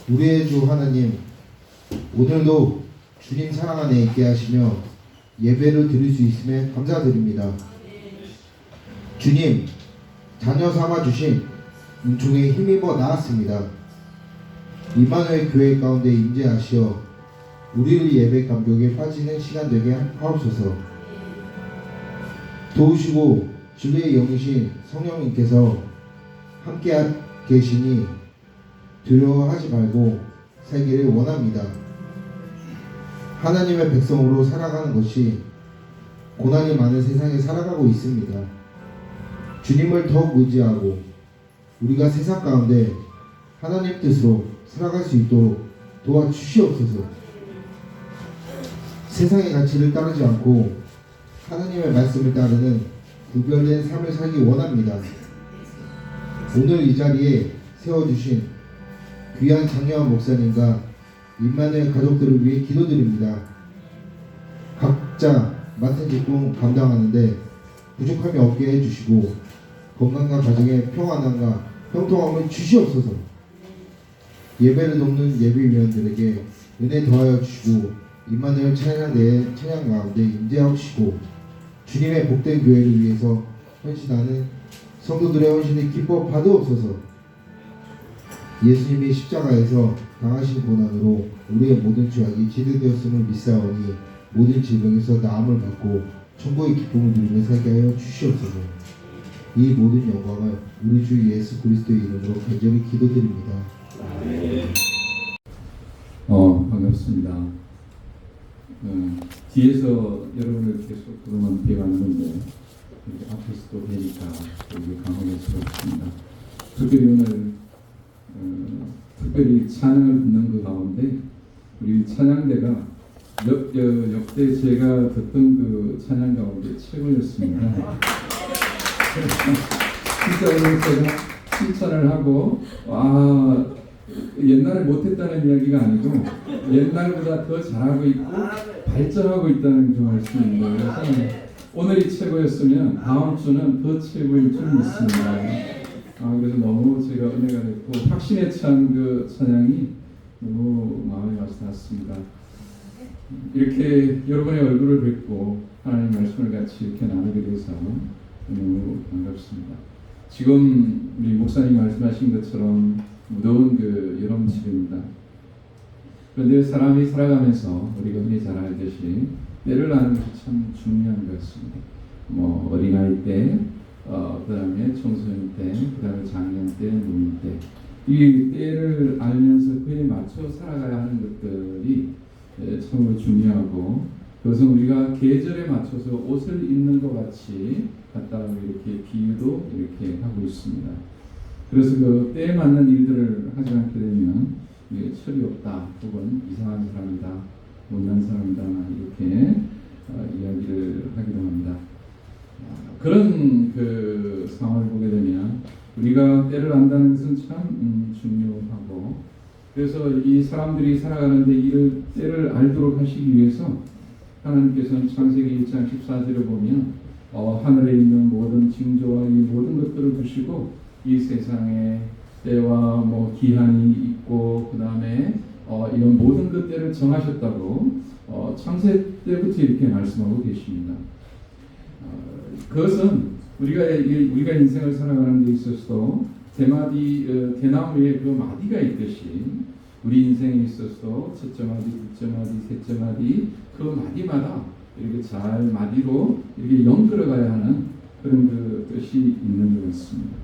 우리의 주 하나님, 오늘도 주님 사랑 안에 있게 하시며 예배를 드릴 수 있음에 감사드립니다. 주님, 자녀 삼아 주신 은총에 힘입어 나왔습니다. 임마누엘 교회 가운데 임재하시어 우리를 예배 감격에 빠지는 시간 되게 하옵소서. 도우시고 진리의 영이신 성령님께서 함께 계시니 두려워하지 말고 살기를 원합니다. 하나님의 백성으로 살아가는 것이 고난이 많은 세상에 살아가고 있습니다. 주님을 더욱 의지하고 우리가 세상 가운데 하나님 뜻으로 살아갈 수 있도록 도와주시옵소서. 세상의 가치를 따르지 않고 하나님의 말씀을 따르는 구별된 삶을 살기 원합니다. 오늘 이 자리에 세워주신 귀한 장려한 목사님과 임마누엘 가족들을 위해 기도드립니다. 각자 맡은 직분 감당하는데 부족함이 없게 해주시고 건강과 가정의 평안함과 형통함을 주시옵소서. 예배를 돕는 예배위원들에게 은혜 더하여 주시고 임마누엘 찬양대의 찬양 가운데 임재하시고 주님의 복된 교회를 위해서 헌신하는 성도들의 헌신을 기뻐 받으옵소서. 예수님이 십자가에서 당하신 고난으로 우리의 모든 죄악이 치료되었음을 믿사오니 모든 질병에서 나음을 받고 천국의 기쁨을 누리며 살게 하여 주시옵소서. 이 모든 영광을 우리 주 예수 그리스도의 이름으로 간절히 기도드립니다. 반갑습니다. 뒤에서 여러분을 계속 그동안 뵈왔는데 앞에서도 뵈니까 되게 강하게스럽습니다. 특별히 오늘 특별히 찬양을 듣는 그 가운데 우리 찬양대가 역대 제가 듣던 그 찬양 가운데 최고였습니다. 진짜 오늘 제가 칭찬을 하고 옛날에 못했다는 이야기가 아니고 옛날보다 더 잘하고 있고 발전하고 있다는 그 말씀입니다. 그래서 오늘이 최고였으면 다음 주는 더 최고일 줄 믿습니다. 그래서 너무 제가 은혜가 됐고 확신에 찬 그 찬양이 너무 마음에 와닿았습니다. 이렇게 여러분의 얼굴을 뵙고 하나님 말씀을 같이 이렇게 나누게 돼서 너무 반갑습니다. 지금 우리 목사님 말씀하신 것처럼 무더운 그 여름철입니다. 그런데 사람이 살아가면서 우리가 흔히 잘 알듯이 때를 아는 것이 참 중요한 것 같습니다. 어린아이 때, 그 다음에 청소년 때, 그 다음에 장년 때, 노인 때. 이 때를 알면서 그에 맞춰 살아가야 하는 것들이 참으로 중요하고, 그것은 우리가 계절에 맞춰서 옷을 입는 것 같이 갖다가 이렇게 비유도 이렇게 하고 있습니다. 그래서 그 때에 맞는 일들을 하지 않게 되면 철이 없다, 혹은 이상한 사람이다, 못난 사람이다, 이렇게 이야기를 하기도 합니다. 그런 그 상황을 보게 되면 우리가 때를 안다는 것은 참 중요하고, 그래서 이 사람들이 살아가는데 이를 때를 알도록 하시기 위해서 하나님께서는 창세기 1장 14절을 보면 하늘에 있는 모든 징조와 이 모든 것들을 두시고 이 세상에 때와 기한이 있고 그 다음에 이런 모든 것들을 정하셨다고 창세 때부터 이렇게 말씀하고 계십니다. 그것은 우리가 인생을 살아가는 데 있어서 대나무에 그 마디가 있듯이 우리 인생에 있어서 첫째 마디, 둘째 마디, 셋째 마디 그 마디마다 이렇게 잘 마디로 이렇게 연결해가야 하는 그런 그 뜻이 있는 것 같습니다.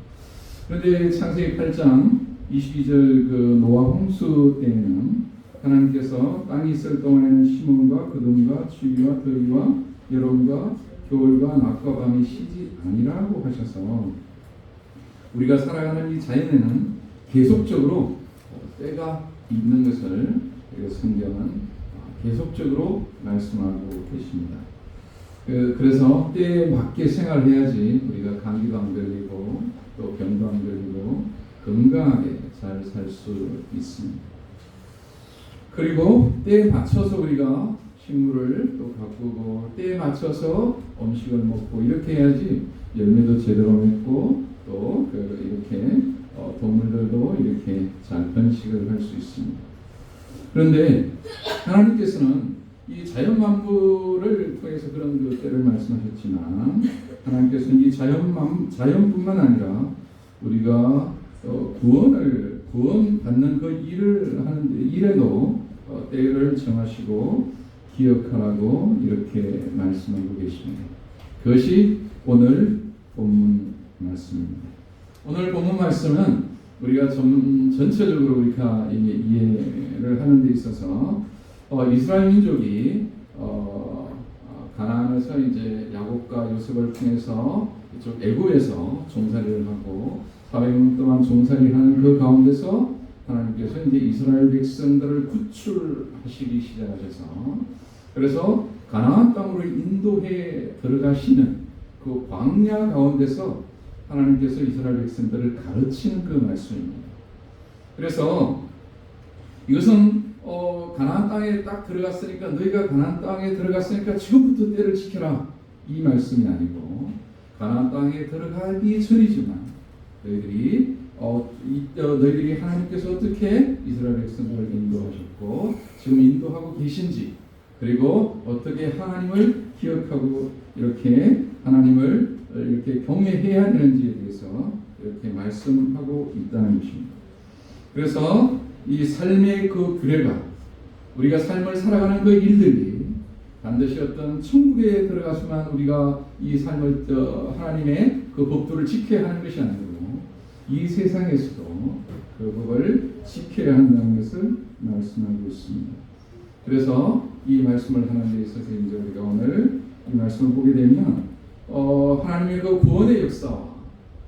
그런데 창세기 8장 22절 그 노아 홍수 때에는 하나님께서 땅이 있을 동안에는 심음과 거둠과 추위와 더위와 여름과 겨울과 낮과 밤이 쉬지 아니라고 하셔서 우리가 살아가는 이 자연에는 계속적으로 때가 있는 것을 성경은 계속적으로 말씀하고 계십니다. 그래서 때에 맞게 생활해야지 우리가 감기도 안 걸리고 또 병도 안 걸리고 건강하게 잘 살 수 있습니다. 그리고 때에 맞춰서 우리가 식물을 또 가꾸고 때에 맞춰서 음식을 먹고 이렇게 해야지 열매도 제대로 맺고 또 이렇게 동물들도 이렇게 잘 번식을 할 수 있습니다. 그런데 하나님께서는 이 자연 만물을 통해서 그런 그 때를 말씀하셨지만 하나님께서는 이 자연뿐만 아니라 우리가 구원받는 그 일을 하는데 일에도 때를 정하시고 기억하라고 이렇게 말씀하고 계십니다. 그것이 오늘 본문 말씀입니다. 오늘 본문 말씀은 우리가 좀 전체적으로 우리가 이해를 하는 데 있어서 이스라엘 민족이 가나안에서 이제 야곱과 요셉을 통해서 이쪽 애굽에서 종살이를 하고 400년 동안 종살이하는 그 가운데서 하나님께서 이제 이스라엘 백성들을 구출하시기 시작하셔서 그래서 가나안 땅으로 인도해 들어가시는 그 광야 가운데서 하나님께서 이스라엘 백성들을 가르치는 그 말씀입니다. 그래서 이것은 가나안 땅에 딱 들어갔으니까 너희가 가나안 땅에 들어갔으니까 지금부터 때를 지켜라 이 말씀이 아니고 가나안 땅에 들어가기 전이지만 너희들이 하나님께서 어떻게 이스라엘 백성들을 인도하셨고 지금 인도하고 계신지 그리고 어떻게 하나님을 기억하고 이렇게 하나님을 이렇게 경외해야 되는지에 대해서 이렇게 말씀하고 있다는 것입니다. 그래서 이 삶의 그 규례가 우리가 삶을 살아가는 그 일들이 반드시 어떤 천국에 들어가서만 우리가 이 삶을 하나님의 그 법도를 지켜야 하는 것이 아니고 이 세상에서도 그 법을 지켜야 한다는 것을 말씀하고 있습니다. 그래서 이 말씀을 하는 데 있어서 이제 우리가 오늘 이 말씀을 보게 되면 하나님의 그 구원의 역사와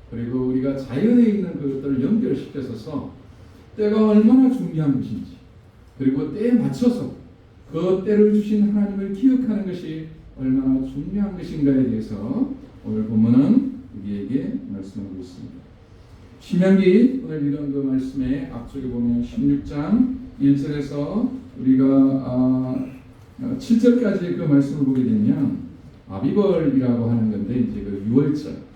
그리고 우리가 자연에 있는 그것들을 연결시켜서 때가 얼마나 중요한 것인지 그리고 때에 맞춰서 그 때를 주신 하나님을 기억하는 것이 얼마나 중요한 것인가에 대해서 오늘 본문은 우리에게 말씀하고 있습니다. 신명기 오늘 이런 그 말씀에 앞쪽에 보면 16장 1절에서 우리가 7절까지 그 말씀을 보게 되면 아비벌이라고 하는 건데 이제 그 6월절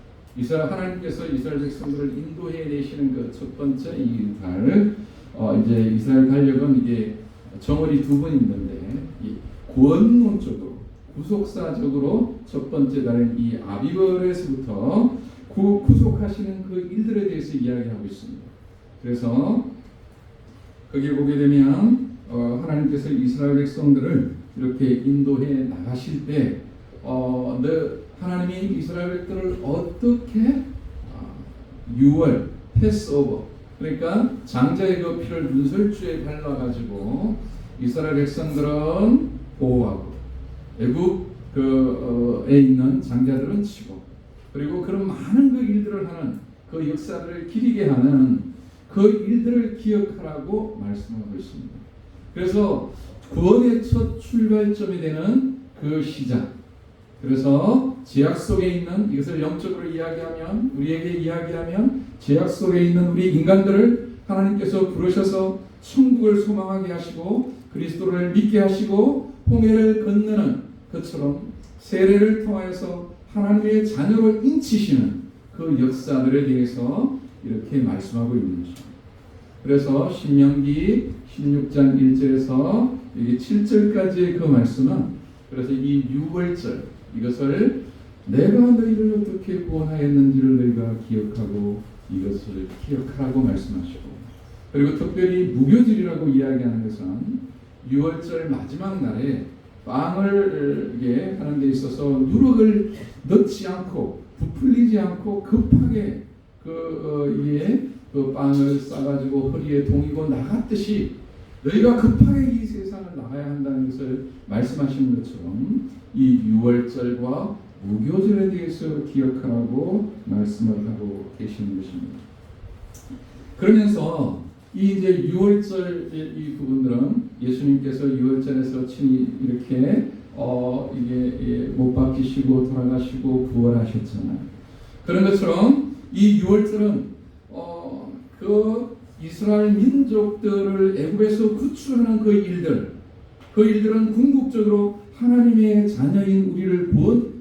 하나님께서 이스라엘 백성들을 인도해 내시는 그 첫 번째 이 달 이제 이스라엘 달력은 이게 정월이 두 번 있는데 이 구원론적으로 구속사적으로 첫 번째 달인 이 아비벌에서부터 구속하시는 그 일들에 대해서 이야기하고 있습니다. 그래서 거기에 보게 되면 하나님께서 이스라엘 백성들을 이렇게 인도해 나가실 때 하나님이 이스라엘 백성들을 어떻게 6월 패스오버 그러니까 장자의 그 피를 문설주에 발라가지고 이스라엘 백성들은 보호하고 애굽에 있는 장자들은 치고 그리고 그런 많은 그 일들을 하는 그 역사를 기리게 하는 그 일들을 기억하라고 말씀하고 있습니다. 그래서 구원의 첫 출발점이 되는 그 시작. 그래서 죄악 속에 있는 이것을 영적으로 이야기하면 우리에게 이야기하면 죄악 속에 있는 우리 인간들을 하나님께서 부르셔서 천국을 소망하게 하시고 그리스도를 믿게 하시고 홍해를 건너는 것처럼 세례를 통하여서 하나님의 자녀로 인치시는 그 역사들에 대해서 이렇게 말씀하고 있는 것입니다. 그래서 신명기 16장 1절에서 여기 7절까지의 그 말씀은 그래서 이 6월절 이것을 내가 너희를 어떻게 구원하였는지를 너희가 기억하고 이것을 기억하라고 말씀하시고 그리고 특별히 무교절이라고 이야기하는 것은 6월절 마지막 날에 빵을 하는 데 있어서 누룩을 넣지 않고 부풀리지 않고 급하게 그 빵을 싸가지고 허리에 동이고 나갔듯이 너희가 급하게 이 세상을 나가야 한다는 것을 말씀하시는 것처럼 이 6월절과 무교절에 대해서 기억하라고 말씀을 하고 계시는 것입니다. 그러면서 이 이제 6월절 이 부분들은 예수님께서 6월절에서 친히 이렇게 이게 못 박히시고 돌아가시고 부활하셨잖아요. 그런 것처럼 이 6월절은 그 이스라엘 민족들을 애굽에서 구출하는 그 일들은 궁극적으로 하나님의 자녀인 우리를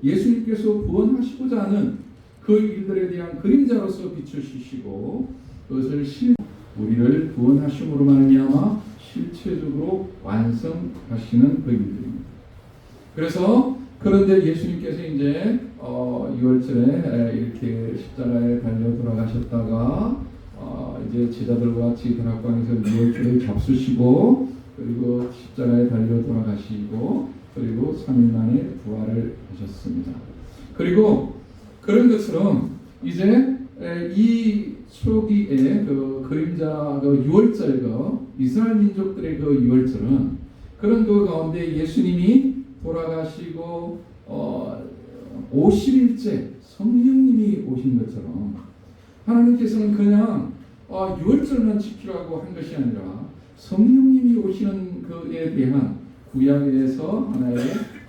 예수님께서 구원하시고자 하는 그 일들에 대한 그림자로서 비추시고 그것을 우리를 구원하심으로 말미암아 실체적으로 완성하시는 그 일들입니다. 그래서 그런데 예수님께서 이제 6월절에 이렇게 십자가에 달려 돌아가셨다가 이제 제자들과 같이 다락방에서 6월절을 잡수시고 그리고 십자가에 달려 돌아가시고 그리고 3일 만에 부활을 하셨습니다. 그리고 그런 것처럼 이제 이 초기에 그 그림자 그 6월절 그 이스라엘 민족들의 그 6월절은 그런 그 가운데 예수님이 돌아가시고 50일째 성령님이 오신 것처럼 하나님께서는 그냥 6월절만 지키라고 한 것이 아니라 성령님이 오시는 그에 대한 구약에서 하나의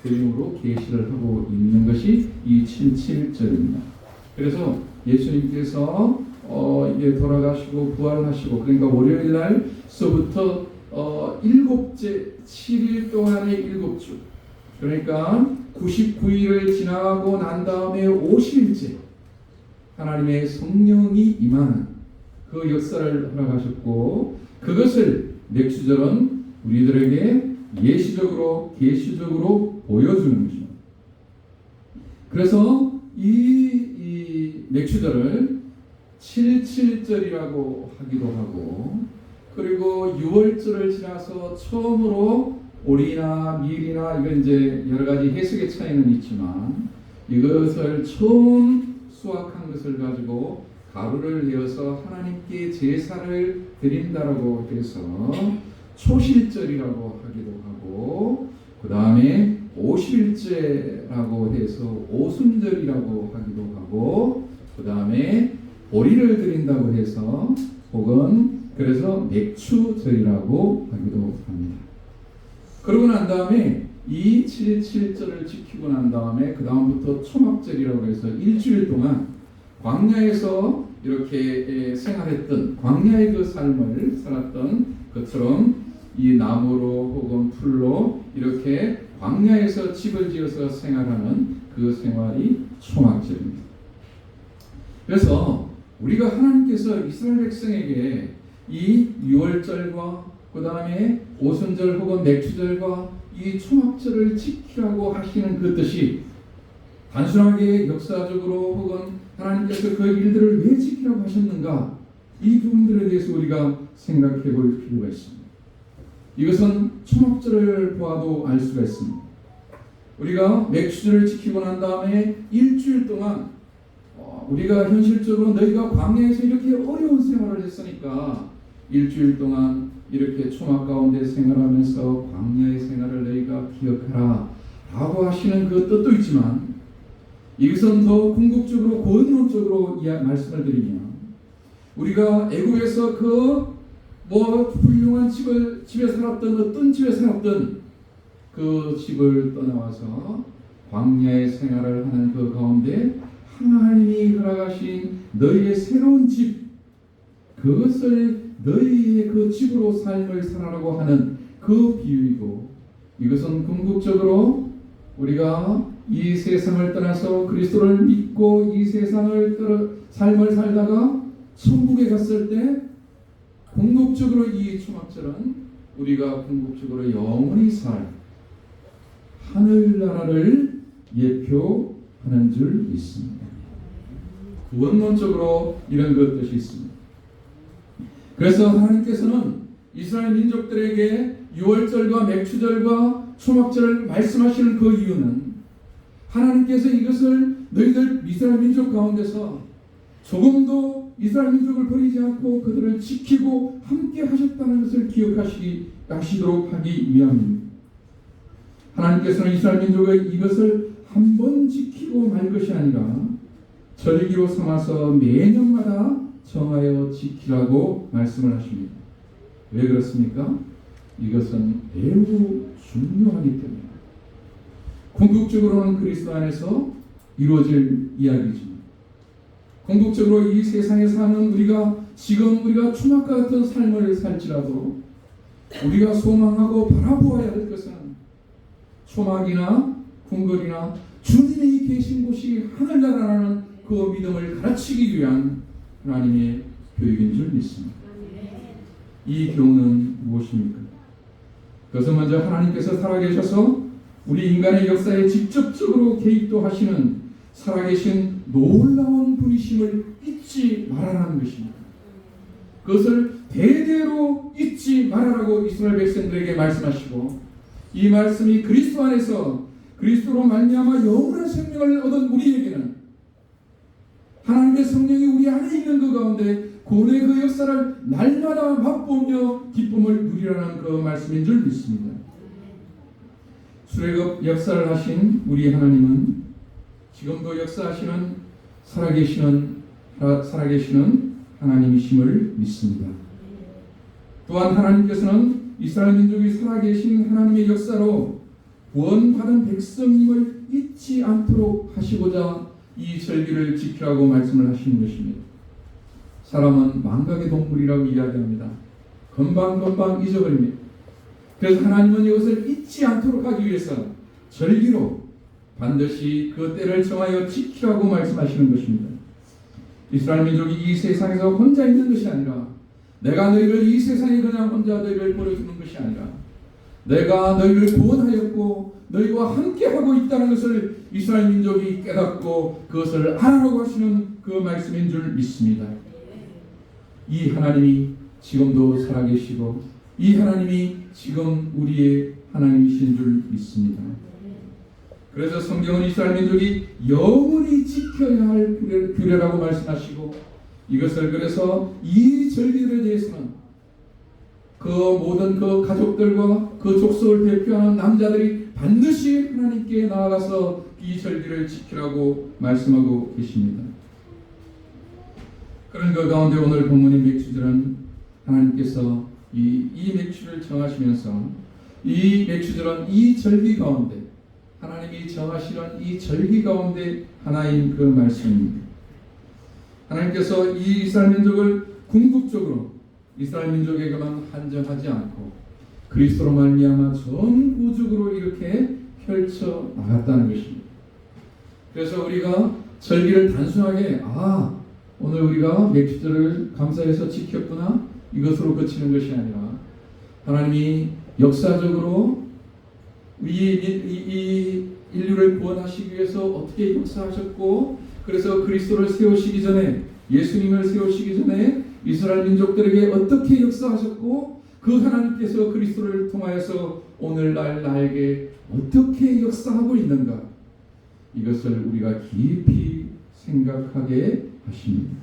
그림으로 계시를 하고 있는 것이 이 77절입니다. 그래서 예수님께서 이제 돌아가시고 부활하시고 그러니까 월요일 날서부터 7일 동안의 7주 그러니까 99일을 지나고 난 다음에 50일째 하나님의 성령이 임하는 그 역사를 허락하셨고 그것을 맥주절은 우리들에게 예시적으로 계시적으로 보여주는 것입니다. 그래서 이 맥주절을 77절이라고 하기도 하고 그리고 6월절을 지나서 처음으로 오리나 밀이나 이건 이제 여러 가지 해석의 차이는 있지만 이것을 처음 수확한 것을 가지고 가루를 내어서 하나님께 제사를 드린다라고 해서 초실절이라고 하기도 하고 그 다음에 50일째라고 해서 오순절이라고 하기도 하고 그 다음에 보리를 드린다고 해서 혹은 그래서 맥추절이라고 하기도 합니다. 그러고 난 다음에 이 77절을 지키고 난 다음에 그 다음부터 초막절이라고 해서 일주일 동안 광야에서 이렇게 생활했던 광야의 그 삶을 살았던 것처럼 이 나무로 혹은 풀로 이렇게 광야에서 집을 지어서 생활하는 그 생활이 초막절입니다. 그래서 우리가 하나님께서 이스라엘 백성에게 이 6월절과 그 다음에 오순절 혹은 맥주절과 이 초막절을 지키라고 하시는 그 뜻이 단순하게 역사적으로 혹은 하나님께서 그 일들을 왜 지키라고 하셨는가 이 부분들에 대해서 우리가 생각해 볼 필요가 있습니다. 이것은 초막절을 보아도 알 수가 있습니다. 우리가 맥주절을 지키고 난 다음에 일주일 동안 우리가 현실적으로 너희가 광야에서 이렇게 어려운 생활을 했으니까 일주일 동안 이렇게 초막 가운데 생활하면서 광야의 생활을 너희가 기억하라 라고 하시는 그 뜻도 있지만 이것은 더 궁극적으로 고언론적으로 말씀을 드리면 우리가 애국에서 그 훌륭한 집에 살았던 어떤 집에 살았던 그 집을 떠나와서 광야의 생활을 하는 그 가운데 하나님이 허락하신 너희의 새로운 집 그것을 너희의 그 집으로 삶을 살아라고 하는 그 비유이고 이것은 궁극적으로 우리가 이 세상을 떠나서 그리스도를 믿고 이 세상을 삶을 살다가 천국에 갔을 때 궁극적으로 이 초막절은 우리가 궁극적으로 영원히 살 하늘나라를 예표하는 줄 믿습니다. 원론적으로 이런 것 뜻이 있습니다. 그래서 하나님께서는 이스라엘 민족들에게 6월절과 맥추절과 초막절을 말씀하시는 그 이유는 하나님께서 이것을 너희들 이스라엘 민족 가운데서 조금도 이스라엘 민족을 버리지 않고 그들을 지키고 함께 하셨다는 것을 기억하시도록 하기 위함입니다. 하나님께서는 이스라엘 민족의 이것을 한 번 지키고 말 것이 아니라 절기로 삼아서 매년마다 정하여 지키라고 말씀을 하십니다. 왜 그렇습니까? 이것은 매우 중요하기 때문입니다. 궁극적으로는 그리스도 안에서 이루어질 이야기지만 궁극적으로 이 세상에 사는 우리가 초막과 같은 삶을 살지라도 우리가 소망하고 바라보아야 할 것은 초막이나 궁궐이나 주님이 계신 곳이 하늘나라라는 그 믿음을 가르치기 위한 하나님의 교육인 줄 믿습니다. 이 교훈은 무엇입니까? 그것은 먼저 하나님께서 살아계셔서 우리 인간의 역사에 직접적으로 개입도 하시는 살아계신 놀라운 분이심을 잊지 말아라는 것입니다. 그것을 대대로 잊지 말아라고 이스라엘 백성들에게 말씀하시고, 이 말씀이 그리스도 안에서 그리스도로 말미암아 영원한 생명을 얻은 우리에게는 하나님의 성령이 우리 안에 있는 그 가운데 구원의 그 역사를 날마다 맛보며 기쁨을 누리라는 그 말씀인 줄 믿습니다. 출애굽 역사를 하신 우리 하나님은 지금도 역사하시는 살아계시는 하나님이심을 믿습니다. 또한 하나님께서는 이스라엘 민족이 살아계신 하나님의 역사로 구원받은 백성임을 잊지 않도록 하시고자 이 절기를 지키라고 말씀을 하시는 것입니다. 사람은 망각의 동물이라고 이야기합니다. 금방 잊어버립니다. 그래서 하나님은 이것을 잊지 않도록 하기 위해서 절기로 반드시 그 때를 정하여 지키라고 말씀하시는 것입니다. 이스라엘 민족이 이 세상에서 혼자 있는 것이 아니라, 내가 너희를 이 세상에 그냥 혼자 너희를 버려두는 것이 아니라, 내가 너희를 구원하였고 너희와 함께하고 있다는 것을 이스라엘 민족이 깨닫고 그것을 알아라고 하시는 그 말씀인 줄 믿습니다. 이 하나님이 지금도 살아계시고 이 하나님이 지금 우리의 하나님이신 줄 믿습니다. 그래서 성경은 이스라엘 민족이 영원히 지켜야 할 규례라고 말씀하시고, 이것을 그래서 이 절기에 대해서는 그 모든 그 가족들과 그 족속을 대표하는 남자들이 반드시 하나님께 나아가서 이 절기를 지키라고 말씀하고 계십니다. 그런 그 가운데 오늘 본문의 맥주절은 하나님께서 이 맥주를 정하시면서 이 맥주절은 이 절기 가운데 하나님이 정하시는 이 절기 가운데 하나인 그 말씀입니다. 하나님께서 이 이스라엘 민족을 궁극적으로 이스라엘 민족에게만 한정하지 않고 그리스도로 말미암아 전 우주적으로 이렇게 펼쳐 나갔다는 것입니다. 그래서 우리가 절기를 단순하게 오늘 우리가 맥주절을 감사해서 지켰구나 이것으로 그치는 것이 아니라, 하나님이 역사적으로 이 인류를 구원하시기 위해서 어떻게 역사하셨고, 그래서 그리스도를 세우시기 전에, 예수님을 세우시기 전에 이스라엘 민족들에게 어떻게 역사하셨고, 그 하나님께서 그리스도를 통하여서 오늘날 나에게 어떻게 역사하고 있는가, 이것을 우리가 깊이 생각하게 하십니다.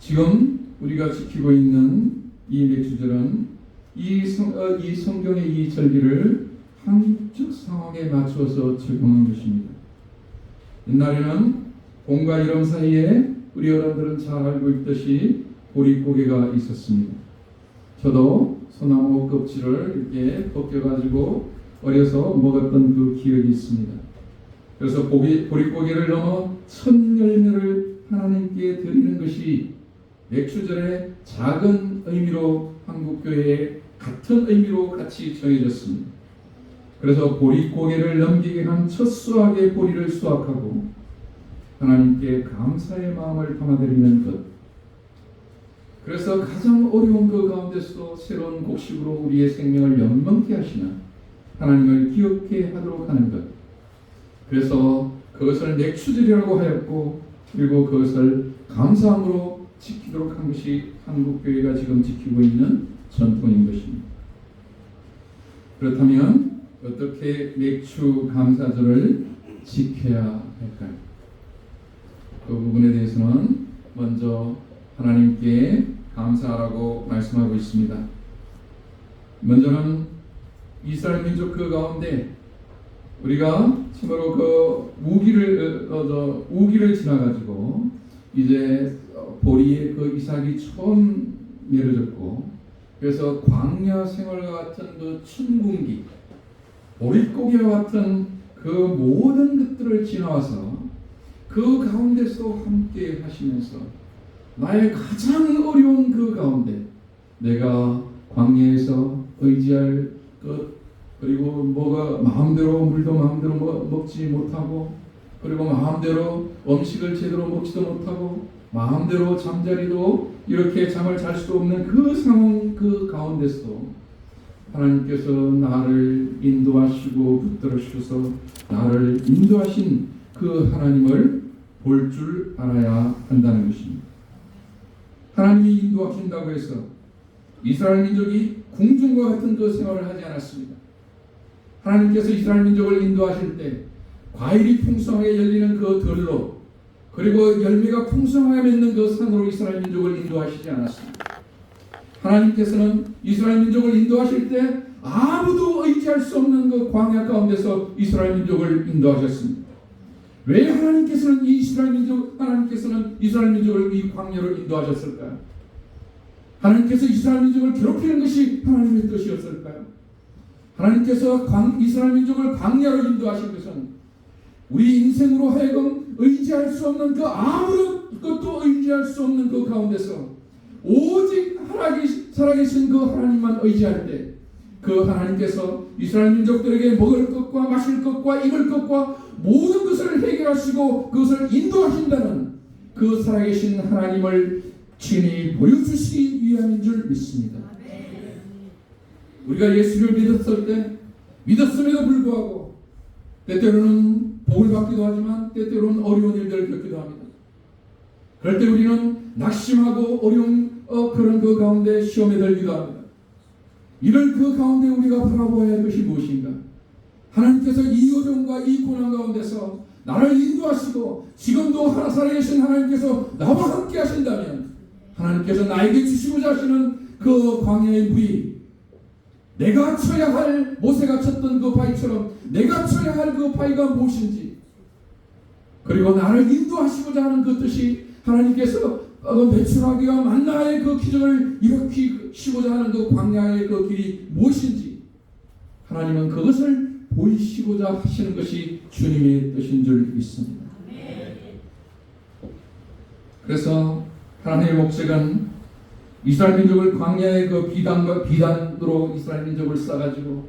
지금 우리가 지키고 있는 이 맥주절은 이 성경의 이 절기를 한국 상황에 맞춰서 적용한 것입니다. 옛날에는 봄과 여름 사이에 우리 여러분들은 잘 알고 있듯이 보릿고개가 있었습니다. 저도 소나무 껍질을 이렇게 벗겨가지고 어려서 먹었던 그 기억이 있습니다. 그래서 보릿고개를 넘어 첫 열매를 하나님께 드리는 것이 맥주절의 작은 의미로 한국교회에 같은 의미로 같이 정해졌습니다. 그래서 보릿고개를 넘기게 한 첫 수확의 보리를 수확하고 하나님께 감사의 마음을 담아드리는 것, 그래서 가장 어려운 그 가운데서도 새로운 곡식으로 우리의 생명을 연명케 하시는 하나님을 기억해 하도록 하는 것, 그래서 그것을 맥주절이라고 하였고, 그리고 그것을 감사함으로 지키도록 한 것이 한국교회가 지금 지키고 있는 전통인 것입니다. 그렇다면 어떻게 맥주 감사절을 지켜야 할까요? 그 부분에 대해서는 먼저 하나님께 감사하라고 말씀하고 있습니다. 먼저는 이스라엘 민족 그 가운데 우리가 참으로 그 우기를 지나가지고 이제 보리의 그 이삭이 처음 맺어졌고, 그래서 광야 생활과 같은 그 춘궁기, 보릿고개와 같은 그 모든 것들을 지나와서 그 가운데서 함께 하시면서 나의 가장 어려운 그 가운데 내가 광야에서 의지할 것, 그리고 뭐가 마음대로 물도 마음대로 먹지 못하고, 그리고 마음대로 음식을 제대로 먹지도 못하고, 마음대로 잠자리도 이렇게 잠을 잘 수 없는 그 상황 그 가운데서 하나님께서 나를 인도하시고 붙들어 주셔서 나를 인도하신 그 하나님을 볼 줄 알아야 한다는 것입니다. 하나님이 인도하신다고 해서 이스라엘 민족이 궁중과 같은 그 생활을 하지 않았습니다. 하나님께서 이스라엘 민족을 인도하실 때 과일이 풍성하게 열리는 그 들로 그리고 열매가 풍성하게 맺는 그 산으로 이스라엘 민족을 인도하시지 않았습니다. 하나님께서는 이스라엘 민족을 인도하실 때 아무도 의지할 수 없는 그 광야 가운데서 이스라엘 민족을 인도하셨습니다. 왜 하나님께서는 이스라엘 민족을 이 광야로 인도하셨을까요? 하나님께서 이스라엘 민족을 괴롭히는 것이 하나님의 뜻이었을까요? 하나님께서 이스라엘 민족을 광야로 인도하신 것은 우리 인생으로 하여금 의지할 수 없는 그 아무것도 의지할 수 없는 그 가운데서 오직 살아계신 그 하나님만 의지할 때 그 하나님께서 이스라엘 민족들에게 먹을 것과 마실 것과 입을 것과 모든 것을 해결하시고 그것을 인도하신다는 그 살아계신 하나님을 친히 보여주시기 위함인 줄 믿습니다. 우리가 예수를 믿었음에도 불구하고 때때로는 복을 받기도 하지만 때때로는 어려운 일들을 겪기도 합니다. 그럴 때 우리는 낙심하고 어려운 그런 그 가운데 시험에 들기도 합니다. 이럴 그 가운데 우리가 바라보아야 할 것이 무엇인가? 하나님께서 이 어려움과 이 고난 가운데서 나를 인도하시고 지금도 살아계신 하나님께서 나와 함께 하신다면 하나님께서 나에게 주시고자 하시는 그 광야의 무리, 내가 쳐야 할 모세가 쳤던 그 바위처럼 내가 쳐야 할 그 바위가 무엇인지, 그리고 나를 인도하시고자 하는 그 뜻이 하나님께서 메추라기와 만나의 그 기적을 일으키시고자 하는 그 광야의 그 길이 무엇인지 하나님은 그것을 보이시고자 하시는 것이 주님의 뜻인 줄 믿습니다. 그래서 하나님의 목적은 이스라엘 민족을 광야의 그 비단으로 이스라엘 민족을 싸가지고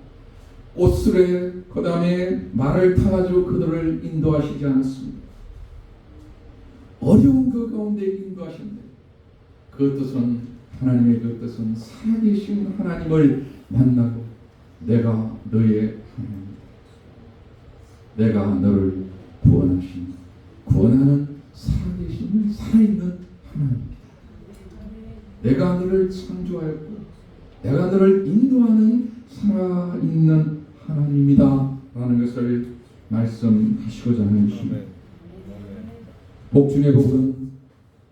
옷술에 그 다음에 말을 타가지고 그들을 인도하시지 않았습니다. 어려운 그 가운데 인도하신데 그 뜻은 하나님의 그 뜻은 살아계신 하나님을 만나고 내가 너의 하나님이다. 내가 너를 구원하는 살아계신 살아있는 하나님이다. 내가 너를 창조하였고 내가 너를 인도하는 살아있는 하나님이다 라는 것을 말씀하시고자 하는 것입니다. 복 중의 복은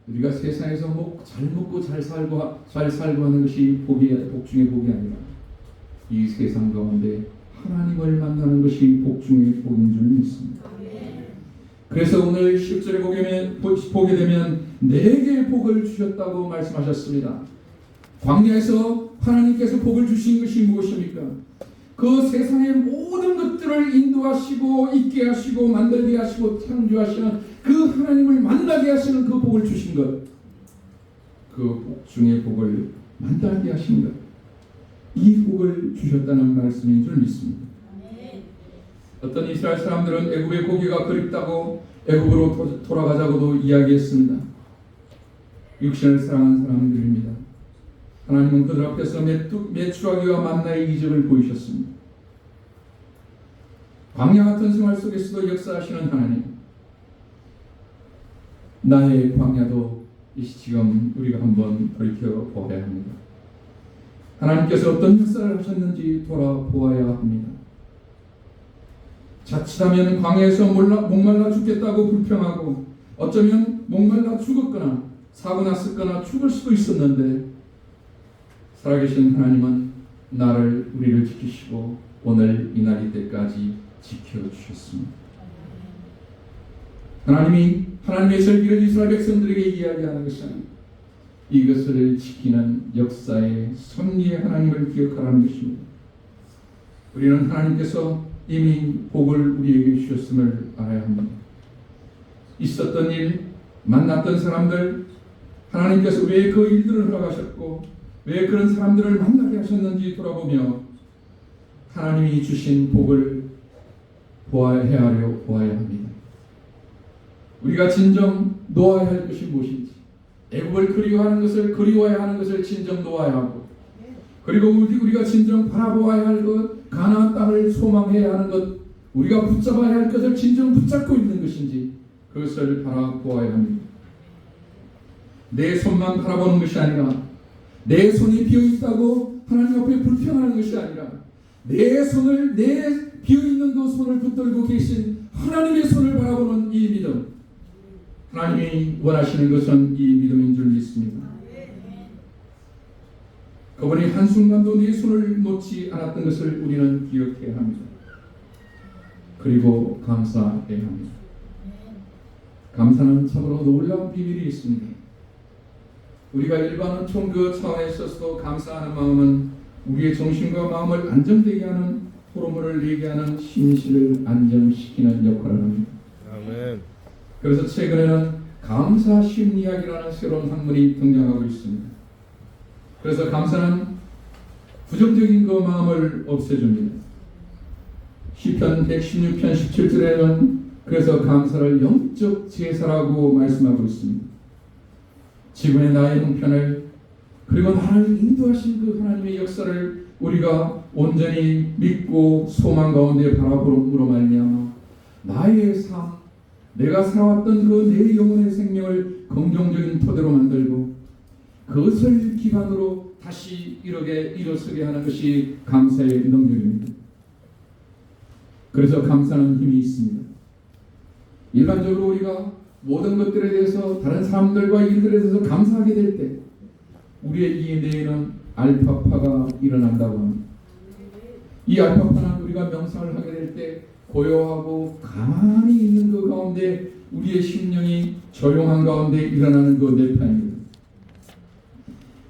우리가 세상에서 잘 먹고 잘 살고 하는 것이 복 중의 복이 아니라 이 세상 가운데 하나님을 만나는 것이 복 중의 복인 줄 믿습니다. 그래서 오늘 10절에 보게 되면 4개의 복을 주셨다고 말씀하셨습니다. 광야에서 하나님께서 복을 주신 것이 무엇입니까? 그 세상의 모든 것들을 인도하시고 있게 하시고 만들게 하시고 창조하시는 그 하나님을 만나게 하시는 그 복을 주신 것, 그 복 중의 복을 만나게 하신 것, 이 복을 주셨다는 말씀인 줄 믿습니다. 어떤 이스라엘 사람들은 애굽의 고기가 그립다고 애굽으로 돌아가자고도 이야기했습니다. 육신을 사랑하는 사람들입니다. 하나님은 그들 앞에서 메추라기와 만나의 이적을 보이셨습니다. 광야 같은 생활 속에서도 역사하시는 하나님, 나의 광야도 지금 우리가 한번 돌이켜보아야 합니다. 하나님께서 어떤 역사를 하셨는지 돌아보아야 합니다. 자칫하면 광야에서 목말라 죽겠다고 불평하고 어쩌면 목말라 죽었거나 사고 났었거나 죽을 수도 있었는데 살아계신 하나님은 우리를 지키시고 오늘 이 날이 때까지 지켜주셨습니다. 하나님의 설교를 이스라엘 백성들에게 이야기하는 것은 이것을 지키는 역사의 섭리의 하나님을 기억하라는 것입니다. 우리는 하나님께서 이미 복을 우리에게 주셨음을 알아야 합니다. 있었던 일, 만났던 사람들, 하나님께서 왜 그 일들을 허락하셨고 왜 그런 사람들을 만나게 하셨는지 돌아보며 하나님이 주신 복을 보아야 합니다. 우리가 진정 놓아야 할 것이 무엇인지, 애굽을 그리워하는 것을 그리워야 하는 것을 진정 놓아야 하고, 그리고 우리가 진정 바라보아야 할 것, 가나안 땅을 소망해야 하는 것, 우리가 붙잡아야 할 것을 진정 붙잡고 있는 것인지 그것을 바라보아야 합니다. 내 손만 바라보는 것이 아니라, 내 손이 비어있다고 하나님 앞에 불평하는 것이 아니라, 내 비어있는 그 손을 붙들고 계신 하나님의 손을 바라보는 이 믿음, 하나님이 원하시는 것은 이 믿음인 줄 믿습니다. 그분이 한순간도 네 손을 놓지 않았던 것을 우리는 기억해야 합니다. 그리고 감사해야 합니다. 감사는 참으로 놀라운 비밀이 있습니다. 우리가 일반은 총그 차원에 있어서도 감사하는 마음은 우리의 정신과 마음을 안정되게 하는 호르몬을 내게 하는 심신을 안정시키는 역할을 합니다. 아멘. 그래서 최근에는 감사 심리학이라는 새로운 학문이 등장하고 있습니다. 그래서 감사는 부정적인 그 마음을 없애줍니다. 시편 116편 17절에는 그래서 감사를 영적 제사라고 말씀하고 있습니다. 지금의 나의 형편을, 그리고 나를 인도하신 그 하나님의 역사를 우리가 온전히 믿고 소망 가운데 바라봄으로 말미암아 나의 삶, 내가 살아왔던 그 내 영혼의 생명을 긍정적인 토대로 만들고 그것을 기반으로 다시 일어서게 하는 것이 감사의 능력입니다. 그래서 감사는 힘이 있습니다. 일반적으로 우리가 모든 것들에 대해서 다른 사람들과 일들에 대해서 감사하게 될 때 우리의 이 뇌에는 알파파가 일어난다고 합니다. 이 알파파는 우리가 명상을 하게 될 때 고요하고 가만히 있는 그 가운데 우리의 심령이 조용한 가운데 일어나는 그 뇌파입니다.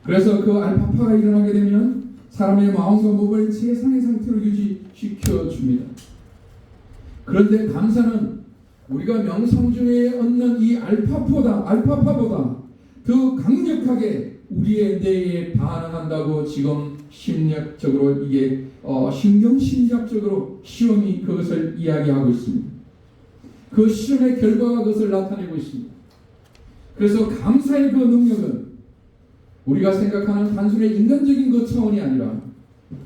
그래서 그 알파파가 일어나게 되면 사람의 마음과 몸을 최상의 상태로 유지시켜 줍니다. 그런데 감사는 우리가 명상 중에 얻는 이 알파파보다 더 강력하게 우리의 뇌에 반응한다고 지금 심리학적으로 이게 신경심리학적으로 시험이 그것을 이야기하고 있습니다. 그 시험의 결과가 그것을 나타내고 있습니다. 그래서 감사의 그 능력은 우리가 생각하는 단순히 인간적인 그 차원이 아니라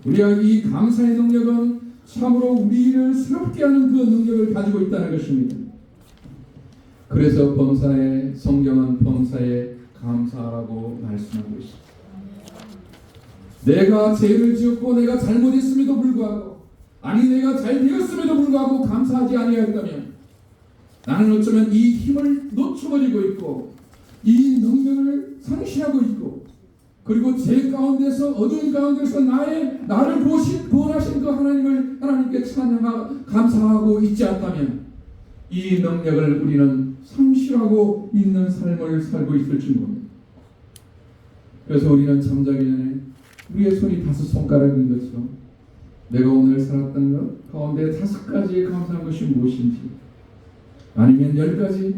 우리가 이 감사의 능력은 참으로 우리를 새롭게 하는 그 능력을 가지고 있다는 것입니다. 그래서 성경은 범사에 감사하라고 말씀하고 있습니다. 내가 죄를 지었고 내가 잘못했음에도 불구하고, 아니 내가 잘 되었음에도 불구하고 감사하지 아니하였다면 나는 어쩌면 이 힘을 놓쳐버리고 있고 이 능력을 상실하고 있고, 그리고 죄 가운데서 어두운 가운데서 나를 구원하신 그 하나님께 찬양하고 감사하고 있지 않다면 이 능력을 우리는 상실하고 있는 삶을 살고 있을지 모릅니다. 그래서 우리는 잠자기 전에 우리의 손이 5손가락인 것처럼 내가 오늘 살았던 것 가운데 5가지의 감사한 것이 무엇인지, 아니면 10가지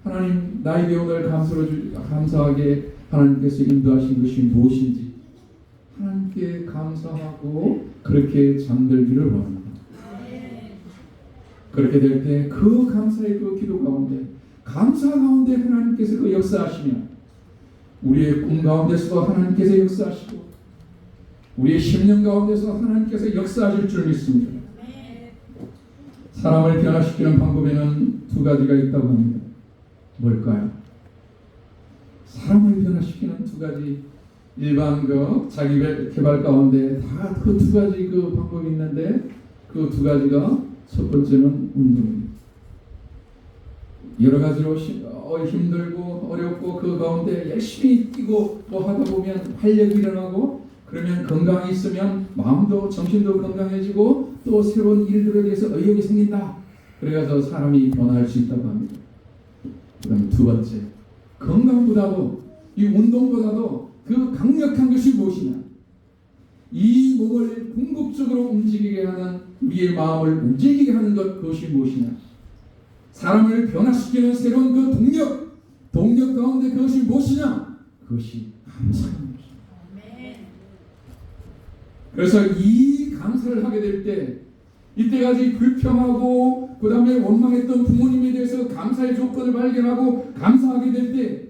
하나님 나에게 오늘 감사하게 하나님께서 인도하신 것이 무엇인지 하나님께 감사하고 그렇게 잠들기를 원합니다. 그렇게 될 때 그 감사의 그 기도 가운데, 감사 가운데 하나님께서 그 역사하시면 우리의 꿈 가운데서도 하나님께서 역사하시고 우리의 심령 가운데서 하나님께서 역사하실 줄 믿습니다. 사람을 변화시키는 방법에는 2가지가 있다고 합니다. 뭘까요? 사람을 변화시키는 2가지, 일반 그 자기 개발 가운데 다 그 2가지 그 방법이 있는데 그 2가지가 첫 번째는 운동입니다. 여러 가지로 힘들고 어렵고 그 가운데 열심히 뛰고 뭐 하다 보면 활력이 일어나고, 그러면 건강이 있으면 마음도 정신도 건강해지고 또 새로운 일들에 대해서 의욕이 생긴다. 그래서 사람이 변화할 수 있다고 합니다. 그다음 2번째, 건강보다도 이 운동보다도 그 강력한 것이 무엇이냐? 이 몸을 궁극적으로 움직이게 하는, 우리의 마음을 움직이게 하는 것, 그것이 무엇이냐? 사람을 변화시키는 새로운 그 동력 가운데 그것이 무엇이냐? 그것이 감사입니다. 그래서 이 감사를 하게 될 때, 이때까지 불평하고 그 다음에 원망했던 부모님에 대해서 감사의 조건을 발견하고 감사하게 될 때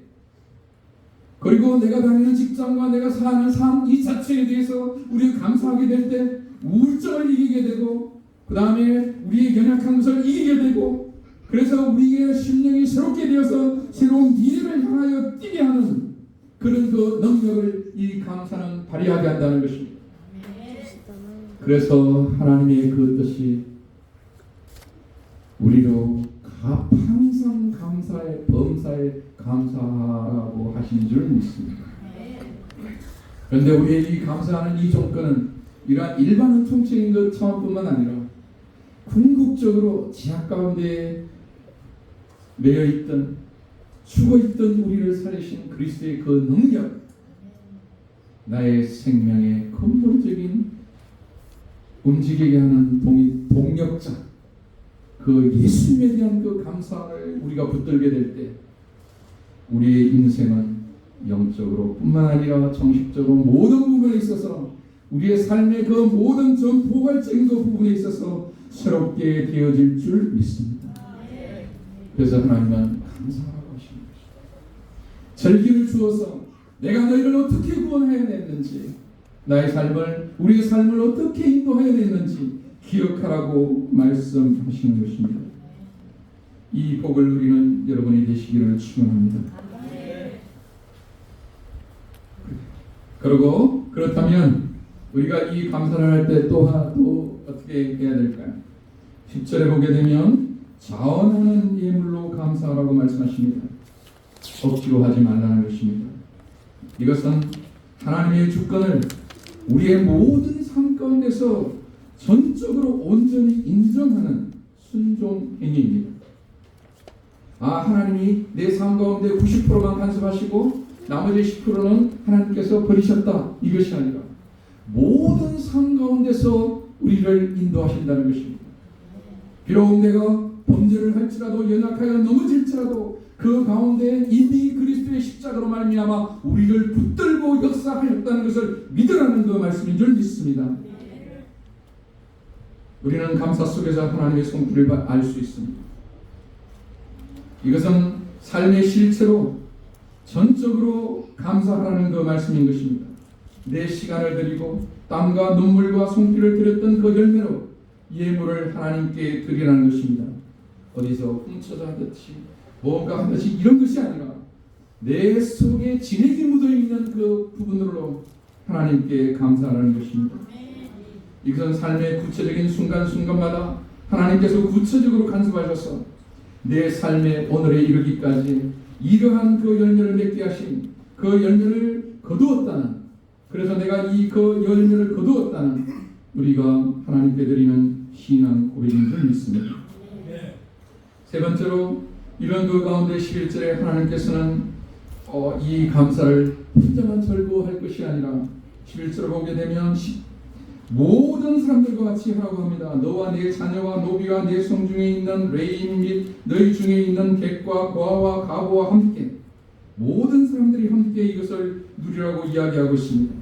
그리고 내가 다니는 직장과 내가 사는 삶 이 자체에 대해서 우리가 감사하게 될 때 우울증을 이기게 되고, 그 다음에 우리의 연약한 것을 이기게 되고, 그래서 우리의 심령이 새롭게 되어서 새로운 미래를 향하여 뛰게 하는 그런 그 능력을 이 감사는 발휘하게 한다는 것입니다. 그래서 하나님의 그 뜻이 우리로 항상 감사에 범사에 감사하고 하신 줄 믿습니다. 그런데 우리의 이 감사하는 이 조건은 이러한 일반은 통치인 것 차원뿐만 아니라 궁극적으로 지하 가운데 매여 있던 죽어 있던 우리를 살리신 그리스도의 그 능력, 나의 생명의 근본적인 움직이게 하는 동력자, 그 예수님에 대한 그 감사를 우리가 붙들게 될 때 우리의 인생은 영적으로 뿐만 아니라 정식적으로 모든 부분에 있어서 우리의 삶의 그 모든 전 포괄적인 그 부분에 있어서 새롭게 되어질 줄 믿습니다. 그래서 하나님은 감사하라고 하시는 것입니다. 절기를 주어서 내가 너희를 어떻게 구원해야 됐는지, 나의 삶을, 우리의 삶을 어떻게 인도해야 됐는지 기억하라고 말씀하시는 것입니다. 이 복을 누리는 여러분이 되시기를 축원합니다. 그리고 그렇다면 우리가 이 감사를 할 때 또 어떻게 해야 될까요? 10절에 보게 되면 자원하는 예물로 감사하라고 말씀하십니다. 억지로 하지 말라는 것입니다. 이것은 하나님의 주권을 우리의 모든 삶 가운데서 전적으로 온전히 인정하는 순종 행위입니다. 하나님이 내 삶 가운데 90%만 간섭하시고 나머지 10%는 하나님께서 버리셨다, 이것이 아니라 모든 삶 가운데서 우리를 인도하신다는 것입니다. 비록 내가 범죄를 할지라도, 연약하여 넘어질지라도 그 가운데 이미 그리스도의 십자가로 말미암아 우리를 붙들고 역사하였다는 것을 믿으라는 그 말씀인 줄 믿습니다. 우리는 감사 속에서 하나님의 손길을 알 수 있습니다. 이것은 삶의 실체로 전적으로 감사하라는 그 말씀인 것입니다. 내 시간을 드리고 땀과 눈물과 손길을 들였던 그 열매로 예물을 하나님께 드리라는 것입니다. 어디서 훔쳐서 하듯이 뭔가 하듯이 이런 것이 아니라 내 속에 진액이 묻어있는 그 부분으로 하나님께 감사하라는 것입니다. 이것은 삶의 구체적인 순간순간마다 하나님께서 구체적으로 간섭하셔서 내 삶의 오늘에 이르기까지 이러한 그 열매를 맺게 하신 그 열매를 거두었다는, 그래서 내가 그 열매를 거두었다는 우리가 하나님께 드리는 신앙 고백인 줄 믿습니다. 세 번째로 이런 그 가운데 11절에 하나님께서는 이 감사를 혼자만 절구할 것이 아니라 11절을 보게 되면 모든 사람들과 같이 하라고 합니다. 너와 네 자녀와 노비와 네 성중에 있는 레인 및 너희 중에 있는 객과 고아와 가부와 함께 모든 사람들이 함께 이것을 누리라고 이야기하고 있습니다.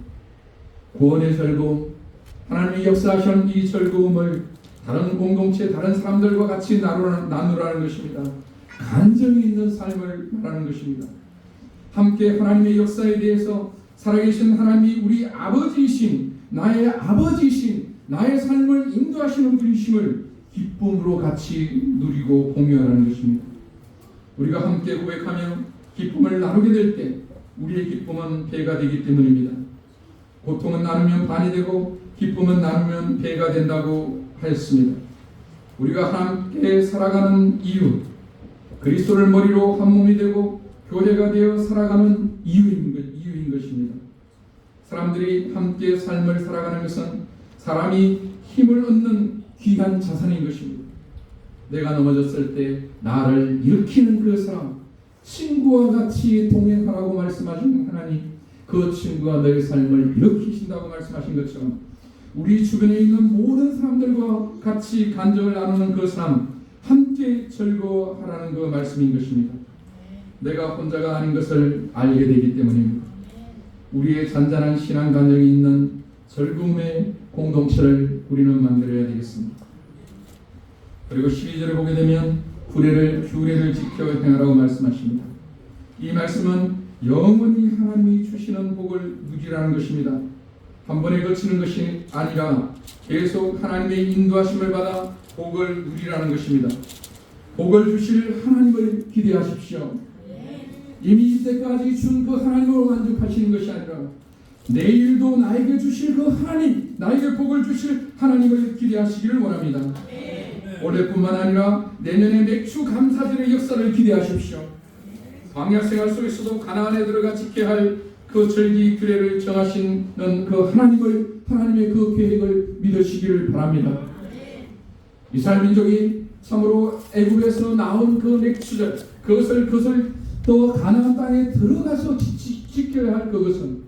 구원의 즐거움, 하나님이 역사하신 이 즐거움을 다른 공동체, 다른 사람들과 같이 나누라는 것입니다. 간절히 있는 삶을 말하는 것입니다. 함께 하나님의 역사에 대해서 살아계신 하나님이 우리 아버지이신, 나의 아버지이신, 나의 삶을 인도하시는 분이심을 기쁨으로 같이 누리고 공유하라는 것입니다. 우리가 함께 고백하며 기쁨을 나누게 될 때 우리의 기쁨은 배가 되기 때문입니다. 고통은 나누면 반이 되고 기쁨은 나누면 배가 된다고 하였습니다. 우리가 함께 살아가는 이유, 그리스도를 머리로 한 몸이 되고 교회가 되어 살아가는 이유인 것입니다. 사람들이 함께 삶을 살아가는 것은 사람이 힘을 얻는 귀한 자산인 것입니다. 내가 넘어졌을 때 나를 일으키는 그 사람, 친구와 같이 동행하라고 말씀하신 하나님, 그 친구가 너의 삶을 일으키신다고 말씀하신 것처럼 우리 주변에 있는 모든 사람들과 같이 간증을 나누는 그 삶, 함께 즐거워하라는 그 말씀인 것입니다. 내가 혼자가 아닌 것을 알게 되기 때문입니다. 우리의 잔잔한 신앙 간증이 있는 즐거움의 공동체를 우리는 만들어야 되겠습니다. 그리고 12절을 보게 되면 규례를 지켜 행하라고 말씀하십니다. 이 말씀은 영원히 하나님이 주시는 복을 누리라는 것입니다. 한 번에 거치는 것이 아니라 계속 하나님의 인도하심을 받아 복을 누리라는 것입니다. 복을 주실 하나님을 기대하십시오. 이미 이때까지 준 그 하나님으로 만족하시는 것이 아니라 내일도 나에게 주실 그 하나님, 나에게 복을 주실 하나님을 기대하시기를 원합니다. 올해뿐만 아니라 내년의 맥주 감사절의 역사를 기대하십시오. 광야 생활 속에서도 가나안에 들어가 지켜야 할 그 절기 규례를 정하시는 그 하나님의 그 계획을 믿으시기를 바랍니다. 이스라엘 민족이 참으로 애굽에서 나온 그 맥주절, 그것을 또 가나안 땅에 들어가서 지켜야 할 그것은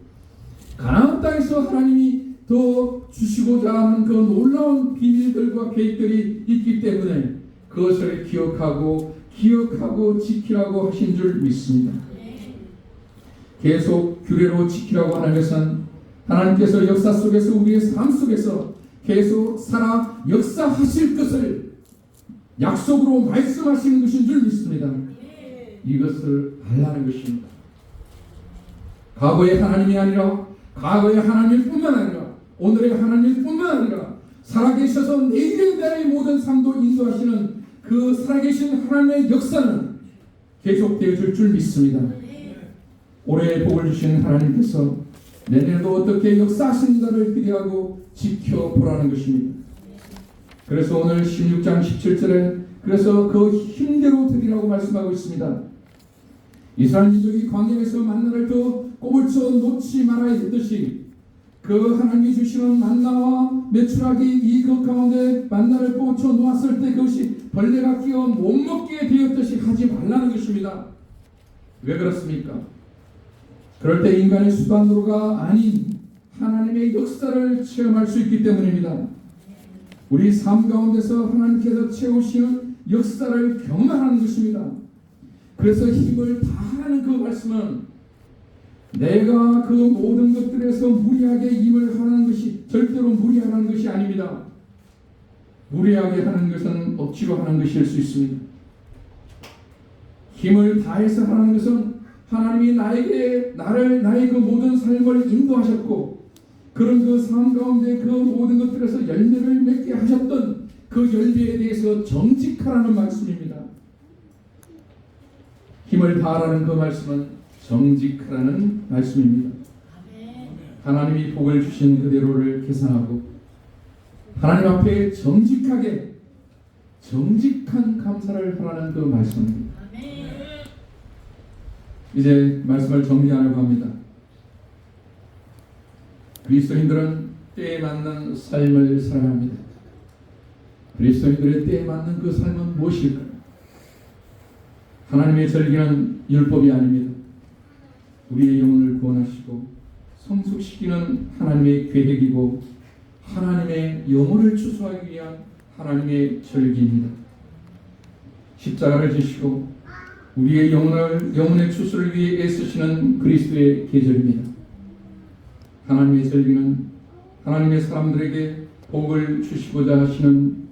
가나안 땅에서 하나님이 더 주시고자 하는 그 놀라운 비밀들과 계획들이 있기 때문에 그것을 기억하고 지키라고 하신 줄 믿습니다. 계속 규례로 지키라고 하는 것은 하나님께서 역사 속에서 우리의 삶 속에서 계속 살아 역사하실 것을 약속으로 말씀하시는 것인 줄 믿습니다. 이것을 알라는 것입니다. 과거의 하나님이 아니라 과거의 하나님일 뿐만 아니라 오늘의 하나님일 뿐만 아니라 살아계셔서 내일의 나의 모든 삶도 인도하시는 그 살아계신 하나님의 역사는 계속되어질 줄 믿습니다. 올해 복을 주신 하나님께서 내년에도 어떻게 역사하신가를 기대하고 지켜보라는 것입니다. 그래서 오늘 16장 17절에 그래서 그 힘대로 드리라고 말씀하고 있습니다. 이스라엘 민족이 광야에서 만나를 더 꼬불쳐 놓지 말아야 했듯이 그 하나님이 주시는 만나와 메추라기 이 그 가운데 만나를 꼬불쳐 놓았을 때 그것이 벌레가 끼어 못 먹게 되었듯이 하지 말라는 것입니다. 왜 그렇습니까? 그럴 때 인간의 수단으로가 아닌 하나님의 역사를 체험할 수 있기 때문입니다. 우리 삶 가운데서 하나님께서 채우시는 역사를 경험하는 것입니다. 그래서 힘을 다하는 그 말씀은 내가 그 모든 것들에서 무리하게 힘을 하는 것이 절대로 무리하는 것이 아닙니다. 무리하게 하는 것은 억지로 하는 것일 수 있습니다. 힘을 다해서 하는 것은 하나님이 나의 그 모든 삶을 인도하셨고 그런 그 삶 가운데 그 모든 것들에서 열매를 맺게 하셨던 그 열매에 대해서 정직하라는 말씀입니다. 힘을 다하라는 그 말씀은 정직하라는 말씀입니다. 하나님이 복을 주신 그대로를 계산하고 하나님 앞에 정직한 감사를 하라는 그 말씀입니다. 이제 말씀을 정리하려고 합니다. 그리스도인들은 때에 맞는 삶을 살아야 합니다. 그리스도인들의 때에 맞는 그 삶은 무엇일까요? 하나님의 절기는 율법이 아닙니다. 우리의 영혼을 구원하시고 성숙시키는 하나님의 계획이고 하나님의 영혼을 추수하기 위한 하나님의 절기입니다. 십자가를 지시고 우리의 영혼의 추수를 위해 애쓰시는 그리스도의 계절입니다. 하나님의 절기는 하나님의 사람들에게 복을 주시고자 하시는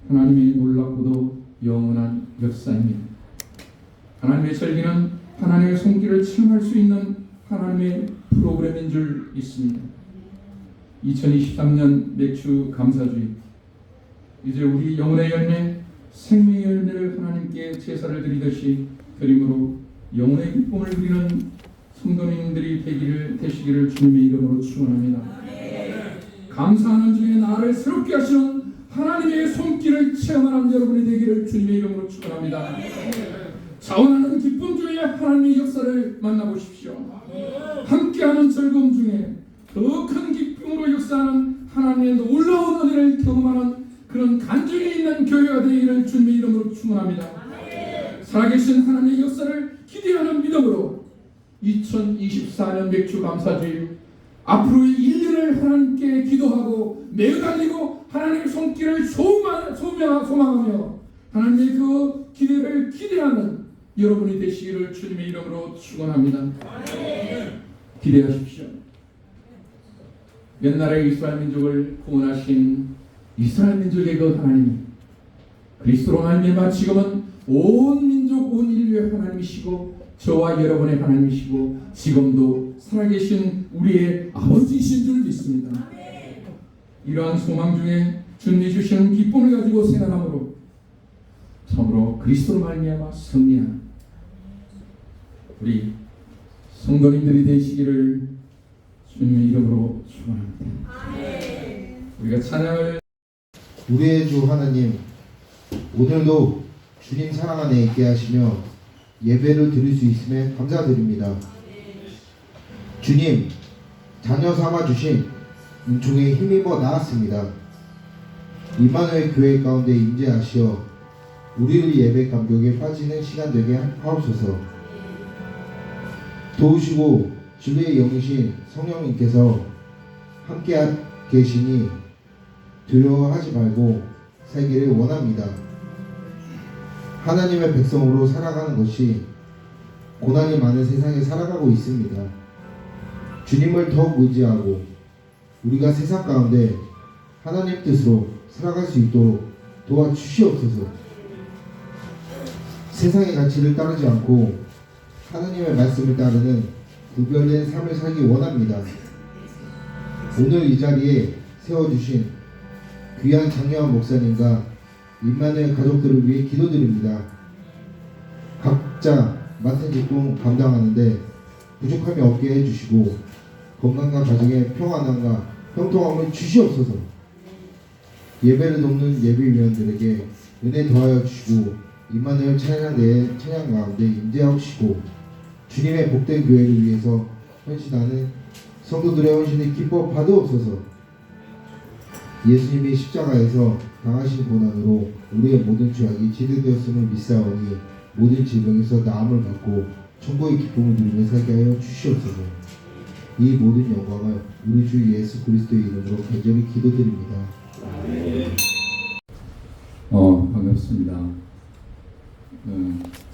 하나님의 놀랍고도 영원한 역사입니다. 하나님의 절기는 하나님의 손길을 체험할 수 있는 하나님의 프로그램인 줄 믿습니다. 2023년 맥주 감사주의, 이제 우리 영혼의 열매, 생명의 열매를 하나님께 제사를 드리듯이 드림으로 영혼의 기쁨을 누리는 성도님들이 되시기를 주님의 이름으로 축원합니다. 감사하는 중에 나를 새롭게 하시는 하나님의 손길을 체험하는 여러분이 되기를 주님의 이름으로 축원합니다. 자원하는 기쁨 중에 하나님의 역사를 만나보십시오. 함께하는 즐거움 중에 더 큰 기쁨으로 역사하는 하나님의 놀라운 은혜를 경험하는 그런 간증이 있는 교회가 되기를 주님의 이름으로 축원합니다. 살아계신 하나님의 역사를 기대하는 믿음으로 2024년 맥주 감사주일 앞으로의 1년을 하나님께 기도하고 매달리고 하나님의 손길을 소망하며 하나님의 그 기대를 기대하는 여러분이 되시기를 주님의 이름으로 축원합니다. 기대하십시오. 옛날에 이스라엘 민족을 구원하신 이스라엘 민족의 그 하나님이 그리스도로 말미암아 지금은 온 민족 온 인류의 하나님이시고 저와 여러분의 하나님이시고 지금도 살아계신 우리의 아버지이신 줄 믿습니다. 이러한 소망 중에 주님이 주시는 기쁨을 가지고 생활함으로 참으로 그리스도로 말미암아 승리하는 우리 성도님들이 되시기를 주님의 이름으로 축원합니다. 우리가 찬양을 우리의 주 하나님, 오늘도 주님 사랑 안에 있게 하시며 예배를 드릴 수 있음에 감사드립니다. 주님, 자녀 삼아 주신 은총에 힘입어 나았습니다. 임마누엘 교회 가운데 임재하시어 우리를 예배 감격에 빠지는 시간 되게 하옵소서. 도우시고 진리의 영이신 성령님께서 함께 계시니 두려워하지 말고 살기를 원합니다. 하나님의 백성으로 살아가는 것이 고난이 많은 세상에 살아가고 있습니다. 주님을 더욱 의지하고 우리가 세상 가운데 하나님 뜻으로 살아갈 수 있도록 도와주시옵소서. 세상의 가치를 따르지 않고 하나님의 말씀을 따르는 구별된 삶을 살기 원합니다. 오늘 이 자리에 세워주신 귀한 장려한 목사님과 임마누엘 가족들을 위해 기도드립니다. 각자 맡은 직분 감당하는데 부족함이 없게 해주시고 건강과 가정의 평안함과 형통함을 주시옵소서. 예배를 돕는 예배위원들에게 은혜 더하여 주시고 임마누엘 찬양대의 찬양 가운데 임재하시고 주님의 복된 교회를 위해서 헌신하는 성도들의 헌신을 기뻐 받으옵소서. 예수님이 십자가에서 당하신 고난으로 우리의 모든 죄악이 지도되었음을 믿사오니 모든 질병에서 나음을 받고 천국의 기쁨을 누리며 살게 하여 주시옵소서. 이 모든 영광을 우리 주 예수 그리스도의 이름으로 간절히 기도드립니다. 반갑습니다.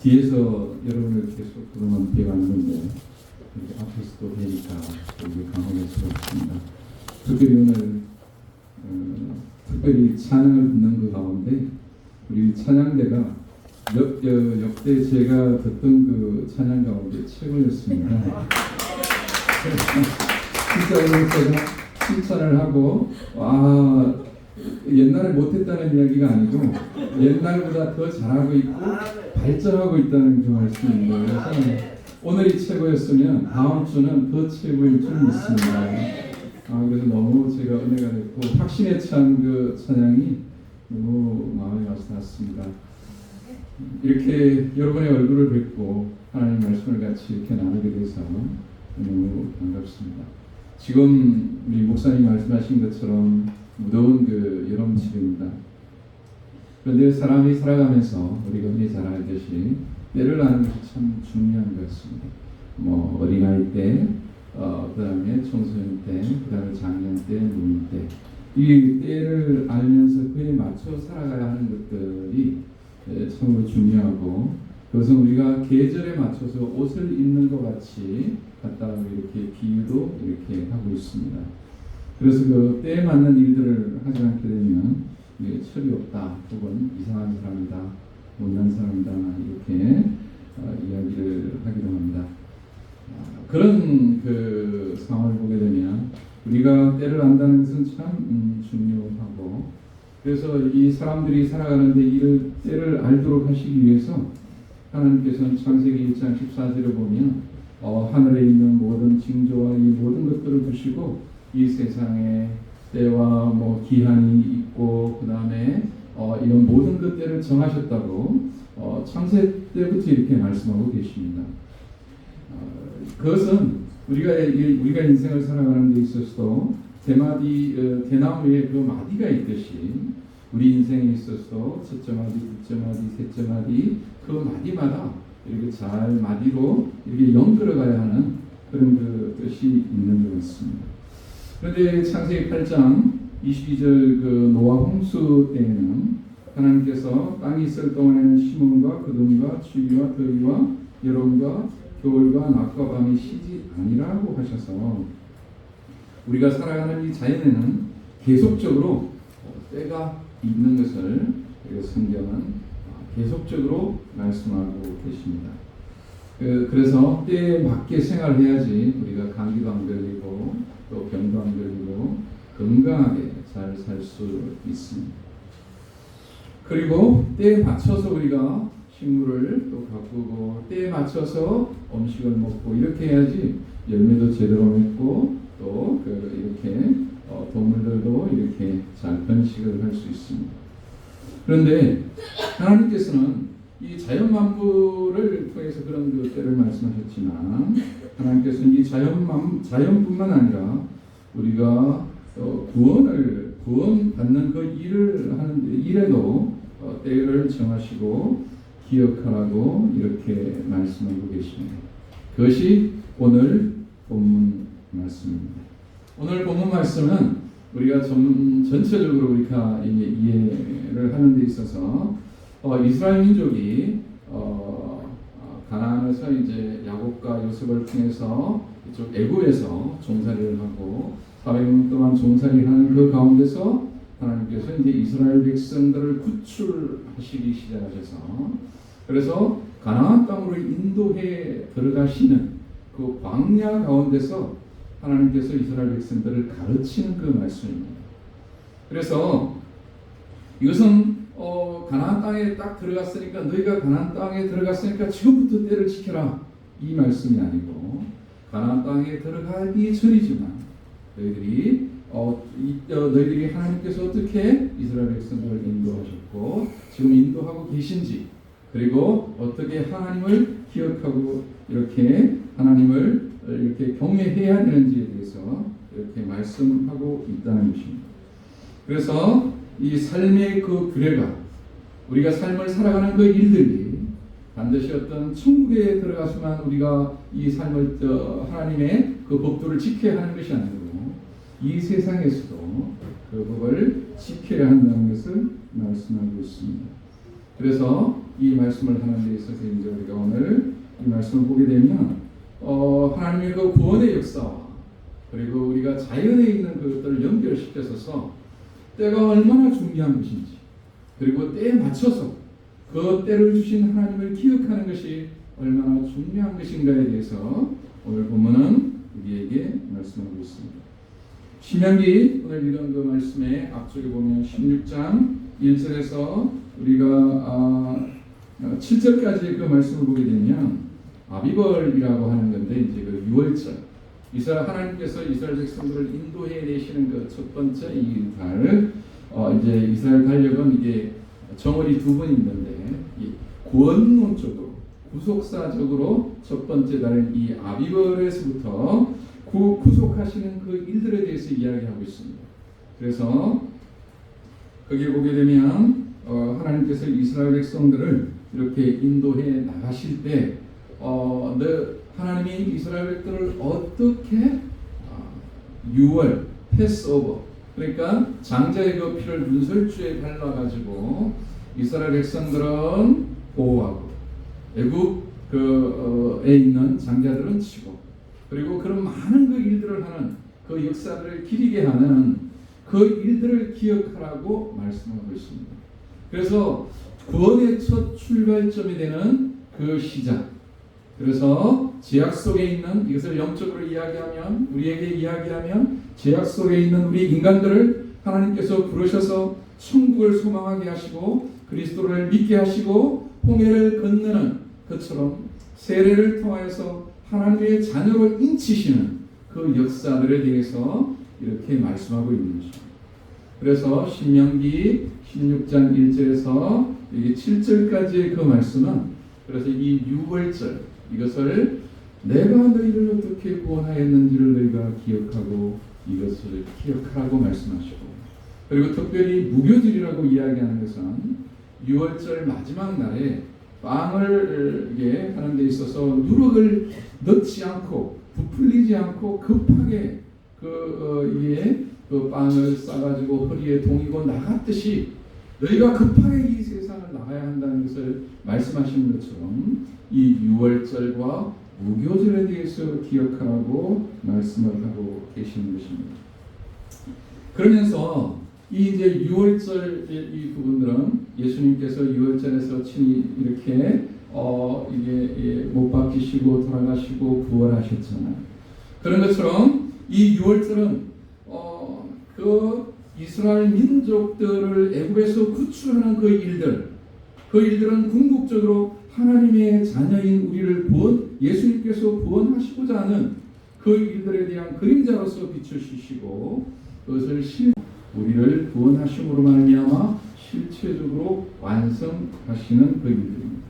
뒤에서 여러분을 계속 그동안 뵈왔는데 이렇게 앞에서도 뵈니까 되게 강하게스럽습니다. 특별히 오늘 특별히 찬양을 듣는 그 가운데 우리 찬양대가 역대 제가 듣던 그 찬양 가운데 최고였습니다. 진짜 오늘 제가 칭찬을 하고 옛날에 못했다는 이야기가 아니고 옛날보다 더 잘하고 있고 발전하고 있다는 그 말씀입니다. 그래서 오늘이 최고였으면 다음 주는 더 최고일 줄 믿습니다. 그래서 너무 제가 은혜가 됐고 확신에 찬 그 찬양이 너무 마음에 와닿았습니다. 이렇게 여러분의 얼굴을 뵙고 하나님 말씀을 같이 이렇게 나누게 돼서 너무 반갑습니다. 지금 우리 목사님 말씀하신 것처럼 무더운 그 여름철입니다. 그런데 사람이 살아가면서 우리가 흔히 잘 알듯이 때를 아는 것이 참 중요한 것 같습니다. 어린아이 때, 그 다음에 청소년 때, 그 다음에 장년 때, 노인 때. 이 때를 알면서 그에 맞춰 살아가야 하는 것들이 참으로 중요하고, 그것은 우리가 계절에 맞춰서 옷을 입는 것 같이 갖다 이렇게 비유도 이렇게 하고 있습니다. 그래서 그 때에 맞는 일들을 하지 않게 되면 철이 없다, 혹은 이상한 사람이다, 못난 사람이다, 이렇게 이야기를 하기도 합니다. 그런 그 상황을 보게 되면 우리가 때를 안다는 것은 참 중요하고, 그래서 이 사람들이 살아가는데 이를 때를 알도록 하시기 위해서 하나님께서는 창세기 1장 14절을 보면 하늘에 있는 모든 징조와 이 모든 것들을 두시고 이 세상에 때와 기한이 있고 그 다음에 이런 모든 것들을 정하셨다고 창세 때부터 이렇게 말씀하고 계십니다. 그것은 우리가 인생을 살아가는 데 있어서도 대나무에 그 마디가 있듯이 우리 인생에 있어서 첫째 마디, 둘째 마디, 셋째 마디 그 마디마다 이렇게 잘 마디로 이렇게 연결어가야 하는 그런 그 뜻이 있는 것 같습니다. 그런데 창세기 8장 22절 그 노아 홍수 때에는 하나님께서 땅이 있을 동안에는 심음과 거둠과 추위와 더위와 여름과 겨울과 낮과 밤이 쉬지 아니라고 하셔서 우리가 살아가는 이 자연에는 계속적으로 때가 있는 것을 성경은 계속적으로 말씀하고 계십니다. 그래서 때에 맞게 생활해야지 우리가 감기도 안 걸리고 또 병도 안 걸리고 건강하게 잘 살 수 있습니다. 그리고 때에 맞춰서 우리가 식물을 또 가꾸고 때에 맞춰서 음식을 먹고 이렇게 해야지 열매도 제대로 맺고 또 이렇게 동물들도 이렇게 잘 번식을 할 수 있습니다. 그런데 하나님께서는 이 자연 만물을 통해서 그런 때를 말씀하셨지만 하나님께서는 이 자연뿐만 아니라 우리가 구원받는 그 일을 하는데 일에도 때를 정하시고 기억하라고 이렇게 말씀하고 계십니다. 그것이 오늘 본문 말씀입니다. 오늘 본문 말씀은 우리가 전체적으로 우리가 이해를 하는 데 있어서 이스라엘 민족이 가나안에서 이제 야곱과 요셉을 통해서 이쪽 애굽에서 종살이를 하고 400년 동안 종살이하는 그 가운데서 하나님께서 이제 이스라엘 백성들을 구출하시기 시작하셔서 그래서 가나안 땅으로 인도해 들어가시는 그 광야 가운데서 하나님께서 이스라엘 백성들을 가르치는 그 말씀입니다. 그래서 이것은 가나안 땅에 딱 들어갔으니까 너희가 가나안 땅에 들어갔으니까 지금부터 때를 지켜라 이 말씀이 아니고 가나안 땅에 들어가기 전이지만 너희들이 하나님께서 어떻게 이스라엘 백성들을 인도하셨고 지금 인도하고 계신지 그리고 어떻게 하나님을 기억하고 이렇게 하나님을 이렇게 경외해야 되는지에 대해서 이렇게 말씀하고 있다는 것입니다. 그래서 이 삶의 그 규례가 우리가 삶을 살아가는 그 일들이 반드시 어떤 천국에 들어가서만 우리가 이 삶을 하나님의 그 법도를 지켜야 하는 것이 아니고 이 세상에서도 그 법을 지켜야 한다는 것을 말씀하고 있습니다. 그래서 이 말씀을 하는 데 있어서 이제 우리가 오늘 이 말씀을 보게 되면 하나님의 그 구원의 역사와 그리고 우리가 자연에 있는 그것들을 연결시켜서 때가 얼마나 중요한 것인지 그리고 때에 맞춰서 그 때를 주신 하나님을 기억하는 것이 얼마나 중요한 것인가에 대해서 오늘 본문은 우리에게 말씀하고 있습니다. 신명기 오늘 읽은 그 말씀에 앞쪽에 보면 16장 1절에서 우리가 7절까지 그 말씀을 보게 되면 아비벌이라고 하는 건데 이제 그 6월절 하나님께서 이스라엘 백성들을 인도해 내시는 그 첫 번째 이 달 이제 이스라엘 달력은 이게 정월이 두 번 있는데 이 구원론적으로 구속사적으로 첫 번째 달인 이 아비벌에서부터 구속하시는 그 일들에 대해서 이야기하고 있습니다. 그래서 거기에 보게 되면 하나님께서 이스라엘 백성들을 이렇게 인도해 나가실 때 하나님이 이스라엘 백성들을 어떻게 6월 패스오버 그러니까 장자의 그 피를 문설주에 발라가지고 이스라엘 백성들은 보호하고 애굽에 있는 장자들은 치고 그리고 그런 많은 그 일들을 하는 그 역사들을 기리게 하는 그 일들을 기억하라고 말씀하고 있습니다. 그래서 구원의 첫 출발점이 되는 그 시작. 그래서 죄악 속에 있는 이것을 영적으로 이야기하면 우리에게 이야기하면 죄악 속에 있는 우리 인간들을 하나님께서 부르셔서 천국을 소망하게 하시고 그리스도를 믿게 하시고 홍해를 건너는 것처럼 세례를 통하여서 하나님의 자녀로 인치시는 그 역사들에 대해서 이렇게 말씀하고 있는 것입니다. 그래서 신명기 16장 1절에서 7절까지의 그 말씀은 그래서 이 6월절 이것을 내가 너희를 어떻게 구원하였는지를 너희가 기억하고 이것을 기억하라고 말씀하시고 그리고 특별히 무교절이라고 이야기하는 것은 6월절 마지막 날에 빵을 하는 데 있어서 누룩을 넣지 않고 부풀리지 않고 급하게 위에 그 빵을 싸가지고 허리에 동이고 나갔듯이 너희가 급하게 이 세상을 나가야 한다는 것을 말씀하시는 것처럼 이 6월절과 무교절에 대해서 기억하라고 말씀을 하고 계시는 것입니다. 그러면서 이 이제 6월절 이 부분들은 예수님께서 6월절에서 친히 이렇게 이게 못 박히시고 돌아가시고 부활하셨잖아요. 그런 것처럼 이 유월절은 그 이스라엘 민족들을 애굽에서 구출하는 그 일들은 궁극적으로 하나님의 자녀인 우리를 예수님께서 구원하시고자 하는 그 일들에 대한 그림자로서 비춰주시고 그것을 우리를 구원하심으로 말미암아 실체적으로 완성하시는 그 일들입니다.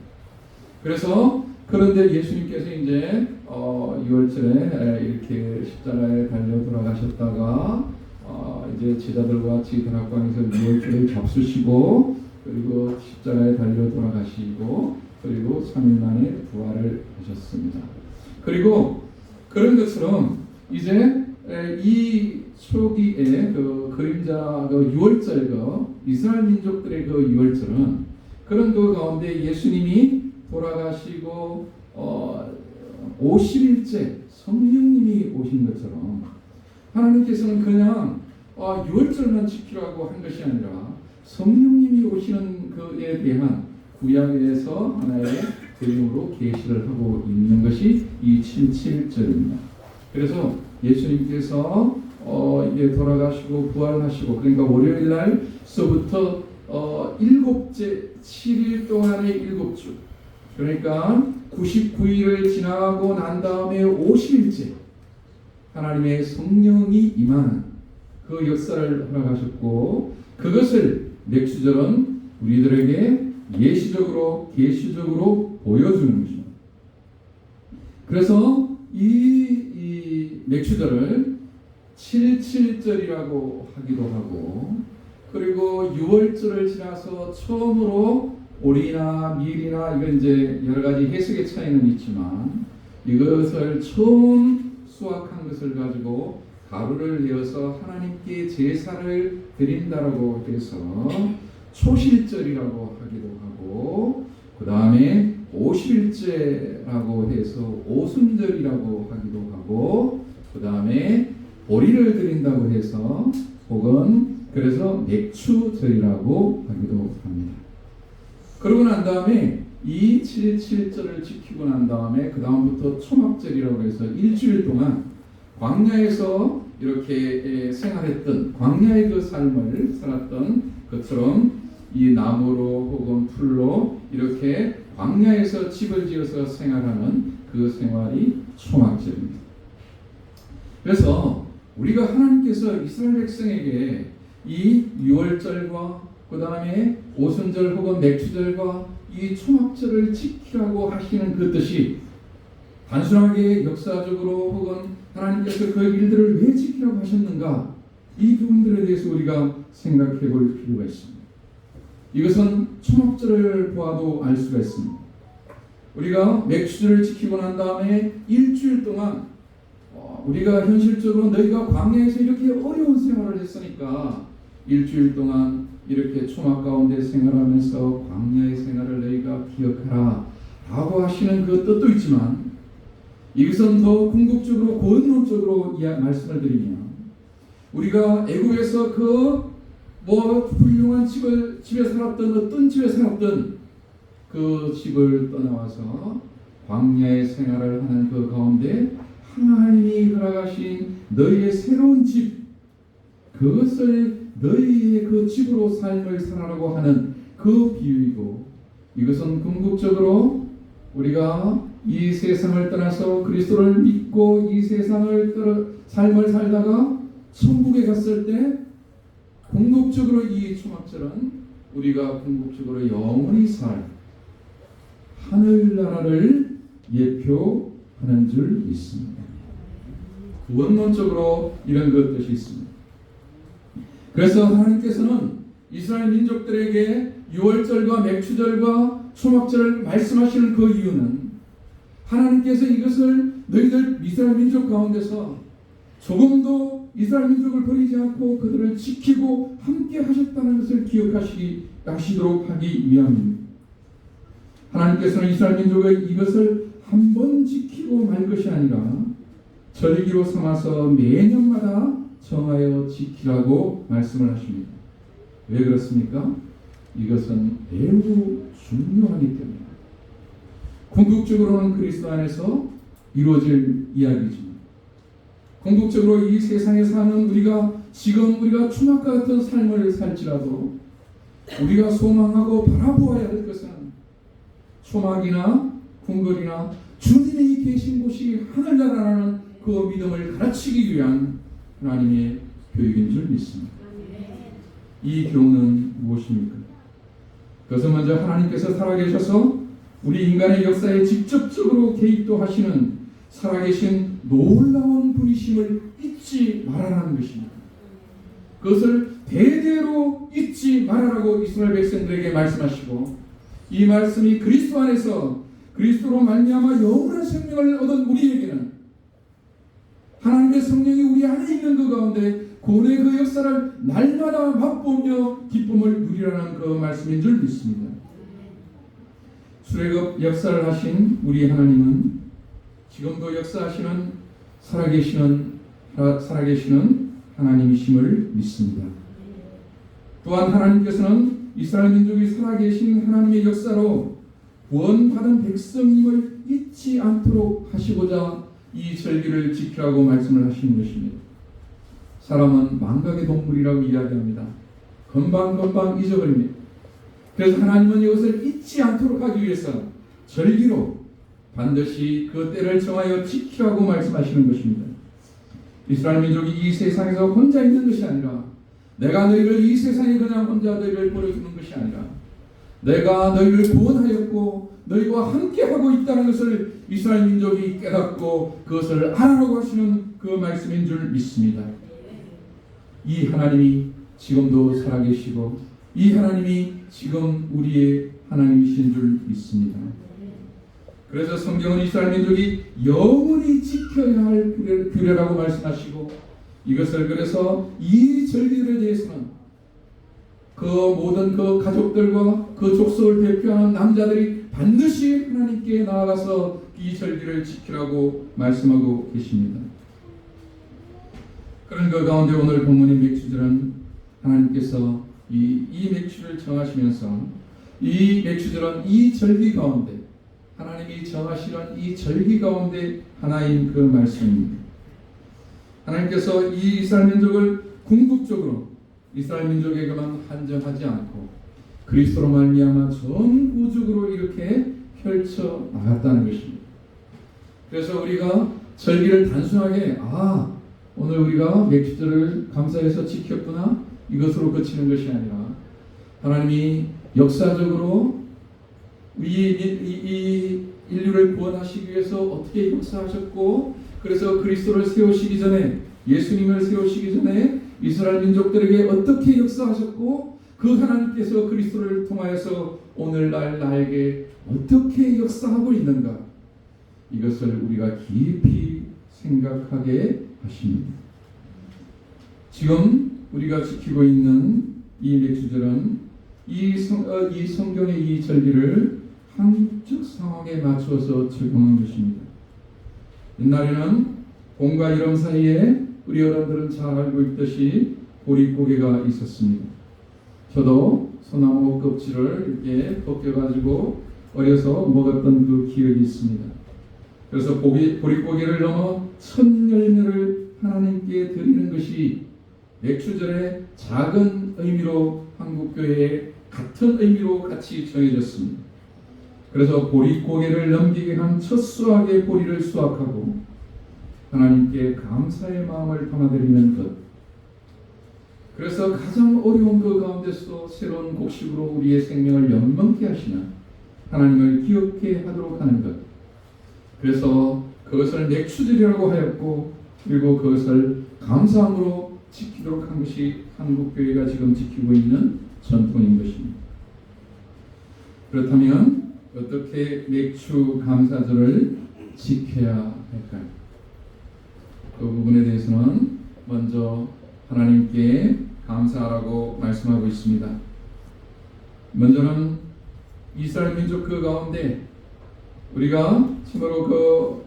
그래서 그런데 예수님께서 이제 6월절에 이렇게 십자가에 달려 돌아가셨다가 이제 제자들과 같이 다락방에서 6월절을 잡수시고 그리고 십자가에 달려 돌아가시고 그리고 3일 만에 부활을 하셨습니다. 그리고 그런 것처럼 이제 이 초기에 그 그림자 그 6월절 그 이스라엘 민족들의 그 6월절은 그런 그 가운데 예수님이 돌아가시고 50일째 성령님이 오신 것처럼 하나님께서는 그냥 6월절만 지키라고 한 것이 아니라 성령님이 오시는 그에 대한 구약에서 하나의 그림으로 계시를 하고 있는 것이 이 77절입니다. 그래서 예수님께서 이제 돌아가시고 부활하시고 그러니까 월요일 날서부터 7일 동안의 7주 그러니까 99일을 지나고 난 다음에 50일째 하나님의 성령이 임하는 그 역사를 허락하셨고 그것을 맥주절은 우리들에게 예시적으로 계시적으로 보여주는 것입니다. 그래서 이 맥주절을 77절이라고 하기도 하고 그리고 6월절을 지나서 처음으로 오리나 밀이나 이건 이제 여러 가지 해석의 차이는 있지만 이것을 처음 수확한 것을 가지고 가루를 내어서 하나님께 제사를 드린다라고 해서 초실절이라고 하기도 하고 그 다음에 50일째라고 해서 오순절이라고 하기도 하고 그 다음에 보리를 드린다고 해서 혹은 그래서 맥추절이라고 하기도 합니다. 그러고 난 다음에 이 77절을 지키고 난 다음에 그 다음부터 초막절이라고 해서 일주일 동안 광야에서 이렇게 생활했던 광야의 그 삶을 살았던 것처럼 이 나무로 혹은 풀로 이렇게 광야에서 집을 지어서 생활하는 그 생활이 초막절입니다. 그래서 우리가 하나님께서 이스라엘 백성에게 이 6월절과 그 다음에 오순절 혹은 맥주절과 이 초막절을 지키라고 하시는 그 뜻이 단순하게 역사적으로 혹은 하나님께서 그 일들을 왜 지키라고 하셨는가 이 부분들에 대해서 우리가 생각해 볼 필요가 있습니다. 이것은 초막절을 보아도 알 수가 있습니다. 우리가 맥주절을 지키고 난 다음에 일주일 동안 우리가 현실적으로 너희가 광야에서 이렇게 어려운 생활을 했으니까 일주일 동안 이렇게 초막 가운데 생활하면서 광야의 생활을 너희가 기억하라 라고 하시는 그 뜻도 있지만 이것은 더 궁극적으로 고언론적으로 말씀을 드리면 우리가 애국에서 그 훌륭한 집에 살았던 어떤 집에 살았던 그 집을 떠나와서 광야의 생활을 하는 그 가운데 하나님이 허락하신 너희의 새로운 집 그것을 너희의 그 집으로 삶을 살아라고 하는 그 비유이고 이것은 궁극적으로 우리가 이 세상을 떠나서 그리스도를 믿고 이 세상을 삶을 살다가 천국에 갔을 때 궁극적으로 이 초막절은 우리가 궁극적으로 영원히 살 하늘나라를 예표하는 줄 믿습니다. 원론적으로 이런 것 뜻이 있습니다. 그래서 하나님께서는 이스라엘 민족들에게 유월절과 맥추절과 초막절을 말씀하시는 그 이유는 하나님께서 이것을 너희들 이스라엘 민족 가운데서 조금도 이스라엘 민족을 버리지 않고 그들을 지키고 함께 하셨다는 것을 기억하시도록 하기 위함입니다. 하나님께서는 이스라엘 민족의 이것을 한 번 지키고 말 것이 아니라 절기로 삼아서 매년마다 정하여 지키라고 말씀을 하십니다. 왜 그렇습니까? 이것은 매우 중요하기 때문입니다. 궁극적으로는 그리스도 안에서 이루어질 이야기지만 궁극적으로 이 세상에 사는 우리가 지금 우리가 추막과 같은 삶을 살지라도 우리가 소망하고 바라보아야 할 것은 초막이나 궁궐이나 주님이 계신 곳이 하늘나라라는 그 믿음을 가르치기 위한 하나님의 교육인 줄 믿습니다. 이 교훈은 무엇입니까? 그것은 먼저 하나님께서 살아계셔서 우리 인간의 역사에 직접적으로 개입도 하시는 살아계신 놀라운 분이심을 잊지 말아라는 것입니다. 그것을 대대로 잊지 말아라고 이스라엘 백성들에게 말씀하시고, 이 말씀이 그리스도 안에서 그리스도로 말미암아 영원한 생명을 얻은 우리에게는 하나님의 성령이 우리 안에 있는 그 가운데 구원의 그 역사를 날마다 맛보며 기쁨을 누리라는 그 말씀인 줄 믿습니다. 출애굽 역사를 하신 우리 하나님은 지금도 역사하시는 살아계시는 하나님이심을 믿습니다. 또한 하나님께서는 이스라엘 민족이 살아계신 하나님의 역사로 구원받은 백성임을 잊지 않도록 하시고자 이 절기를 지키라고 말씀을 하시는 것입니다. 사람은 망각의 동물이라고 이야기합니다. 금방 잊어버립니다. 그래서 하나님은 이것을 잊지 않도록 하기 위해서 절기로 반드시 그 때를 정하여 지키라고 말씀하시는 것입니다. 이스라엘 민족이 이 세상에서 혼자 있는 것이 아니라, 내가 너희를 이 세상에 그냥 혼자 너희를 버려두는 것이 아니라, 내가 너희를 구원하였고 너희와 함께하고 있다는 것을 이스라엘 민족이 깨닫고 그것을 알아라고 하시는 그 말씀인 줄 믿습니다. 이 하나님이 지금도 살아계시고 이 하나님이 지금 우리의 하나님이신 줄 믿습니다. 그래서 성경은 이스라엘 민족이 영원히 지켜야 할 규례라고 말씀하시고, 이것을 그래서 이 절기에 대해서는 그 모든 그 가족들과 그 족속을 대표하는 남자들이 반드시 하나님께 나아가서 이 절기를 지키라고 말씀하고 계십니다. 그런 그 가운데 오늘 본문의 맥주절은 하나님께서 이 맥주를 정하시면서 이 맥주절은 이 절기 가운데 하나님이 정하시는 이 절기 가운데 하나인 그 말씀입니다. 하나님께서 이 이스라엘 민족을 궁극적으로 이스라엘 민족에게만 한정하지 않고 그리스도로 말미암아 전 구족으로 이렇게 펼쳐 나갔다는 것입니다. 그래서 우리가 절기를 단순하게 오늘 우리가 맥주절을 감사해서 지켰구나 이것으로 그치는 것이 아니라, 하나님이 역사적으로 이 인류를 구원하시기 위해서 어떻게 역사하셨고, 그래서 그리스도를 세우시기 전에, 예수님을 세우시기 전에 이스라엘 민족들에게 어떻게 역사하셨고, 그 하나님께서 그리스도를 통하여서 오늘날 나에게 어떻게 역사하고 있는가, 이것을 우리가 깊이 생각하게 하십니다. 지금 우리가 지키고 있는 이 맥주절은 이 성경의 이 절기를 한국 상황에 맞추어서 적용한 것입니다. 옛날에는 봄과 여름 사이에 우리 어른들은 잘 알고 있듯이 보릿고개가 있었습니다. 저도 소나무 껍질을 이렇게 벗겨가지고 어려서 먹었던 그 기억이 있습니다. 그래서 보릿고개를 넘어 첫 열매를 하나님께 드리는 것이 맥주절의 작은 의미로 한국교회에 같은 의미로 같이 정해졌습니다. 그래서 보릿고개를 넘기게 한 첫 수확의 보리를 수확하고 하나님께 감사의 마음을 담아드리는 것, 그래서 가장 어려운 그 가운데서도 새로운 곡식으로 우리의 생명을 연명케 하시는 하나님을 기억해 하도록 하는 것, 그래서 그것을 맥주절이라고 하였고, 그리고 그것을 감사함으로 지키도록 한 것이 한국교회가 지금 지키고 있는 전통인 것입니다. 그렇다면 어떻게 맥주 감사절을 지켜야 할까요? 그 부분에 대해서는 먼저 하나님께 감사하라고 말씀하고 있습니다. 먼저는 이스라엘 민족 그 가운데 우리가 참으로 그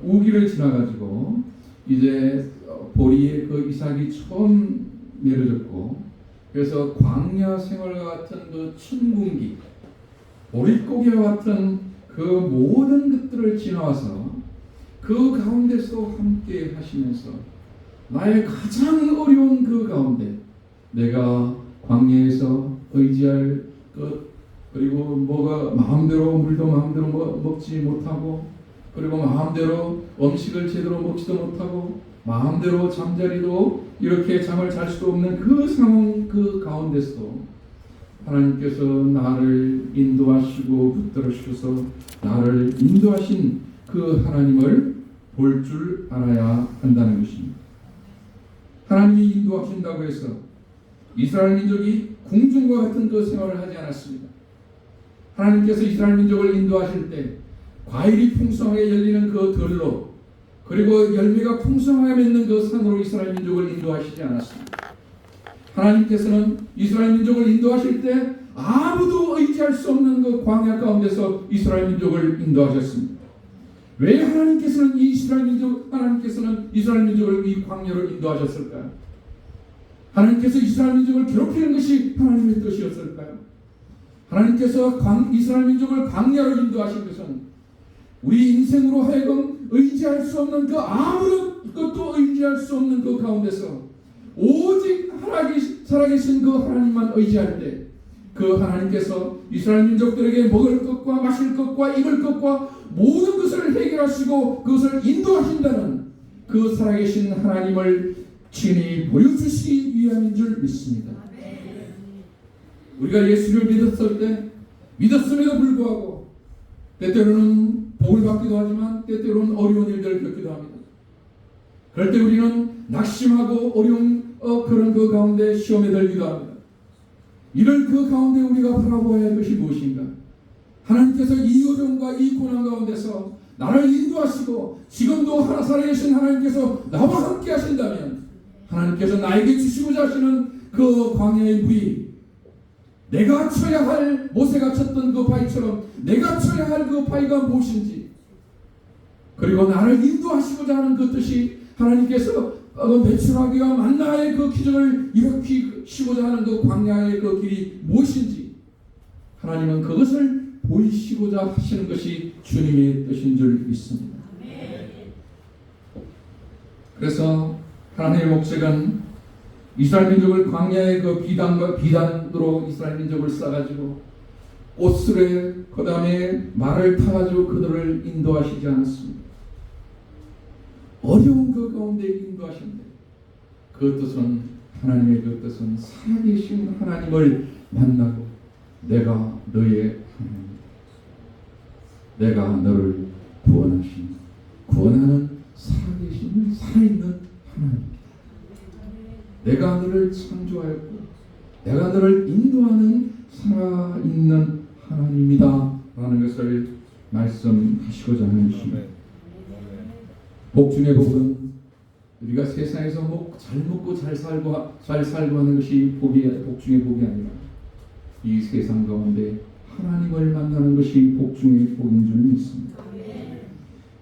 우기를 지나가지고 이제 보리의 그 이삭이 처음 맺어졌고, 그래서 광야 생활과 같은 그 춘궁기, 보릿고개와 같은 그 모든 것들을 지나와서 그 가운데서 함께 하시면서 나의 가장 어려운 그 가운데 내가 광야에서 의지할 것, 그리고 뭐가 마음대로 물도 마음대로 먹지 못하고, 그리고 마음대로 음식을 제대로 먹지도 못하고, 마음대로 잠자리도 이렇게 잠을 잘 수도 없는 그 상황, 그 가운데서 하나님께서 나를 인도하시고 붙들어 주셔서 나를 인도하신 그 하나님을 볼 줄 알아야 한다는 것입니다. 하나님이 인도하신다고 해서 이스라엘 민족이 궁중과 같은 그 생활을 하지 않았습니다. 하나님께서 이스라엘 민족을 인도하실 때 과일이 풍성하게 열리는 그 들로, 그리고 열매가 풍성하게 맺는 그 산으로 이스라엘 민족을 인도하시지 않았습니다. 하나님께서는 이스라엘 민족을 인도하실 때 아무도 의지할 수 없는 그 광야 가운데서 이스라엘 민족을 인도하셨습니다. 왜 하나님께서는 이스라엘 민족을 이 광야로 인도하셨을까요? 하나님께서 이스라엘 민족을 괴롭히는 것이 하나님의 뜻이었을까요? 하나님께서 이스라엘 민족을 광야로 인도하신 것은 우리 인생으로 하여금 의지할 수 없는 그 아무런 것도 의지할 수 없는 그 가운데서 오직 살아계신 그 하나님만 의지할 때 그 하나님께서 이스라엘 민족들에게 먹을 것과 마실 것과 입을 것과 모든 것을 해결하시고 그것을 인도하신다는 그 살아계신 하나님을 친히 보여주시기 위함인 줄 믿습니다. 우리가 예수를 믿었음에도 불구하고 때때로는 복을 받기도 하지만 때때로는 어려운 일들을 겪기도 합니다. 그럴 때 우리는 낙심하고 어려운 그런 그 가운데 시험에 들기도 합니다. 이럴 그 가운데 우리가 바라보아야 할 것이 무엇인가? 하나님께서 이 어려움과 이 고난 가운데서 나를 인도하시고 지금도 살아계신 하나님께서 나와 함께 하신다면 하나님께서 나에게 주시고자 하시는 그 광야의 물이 내가 쳐야 할, 모세가 쳤던 그 바위처럼 내가 쳐야 할 그 바위가 무엇인지, 그리고 나를 인도하시고자 하는 그 뜻이 하나님께서 메추라기와 만나의 그 기적을 일으키시고자 하는 그 광야의 그 길이 무엇인지 하나님은 그것을 보이시고자 하시는 것이 주님의 뜻인 줄 믿습니다. 그래서 하나님의 목적은 이스라엘 민족을 광야의 그 비단으로 이스라엘 민족을 싸가지고 옷술에 그 다음에 말을 타가지고 그들을 인도하시지 않았습니다. 어려운 그 가운데 인도하셨는데 그 뜻은, 하나님의 그 뜻은 살아계신 하나님을 만나고 내가 너의 하나님이다, 내가 너를 구원하는 살아계신 살아있는 하나님이다, 내가 너를 창조하였고 내가 너를 인도하는 살아있는 하나님이다 라는 것을 말씀하시고자 하는 것입니다. 복 중의 복은 우리가 세상에서 잘 먹고 잘 살고 하는 것이 복 중의 복이 아니라 이 세상 가운데 하나님을 만나는 것이 복 중의 복인 줄 믿습니다.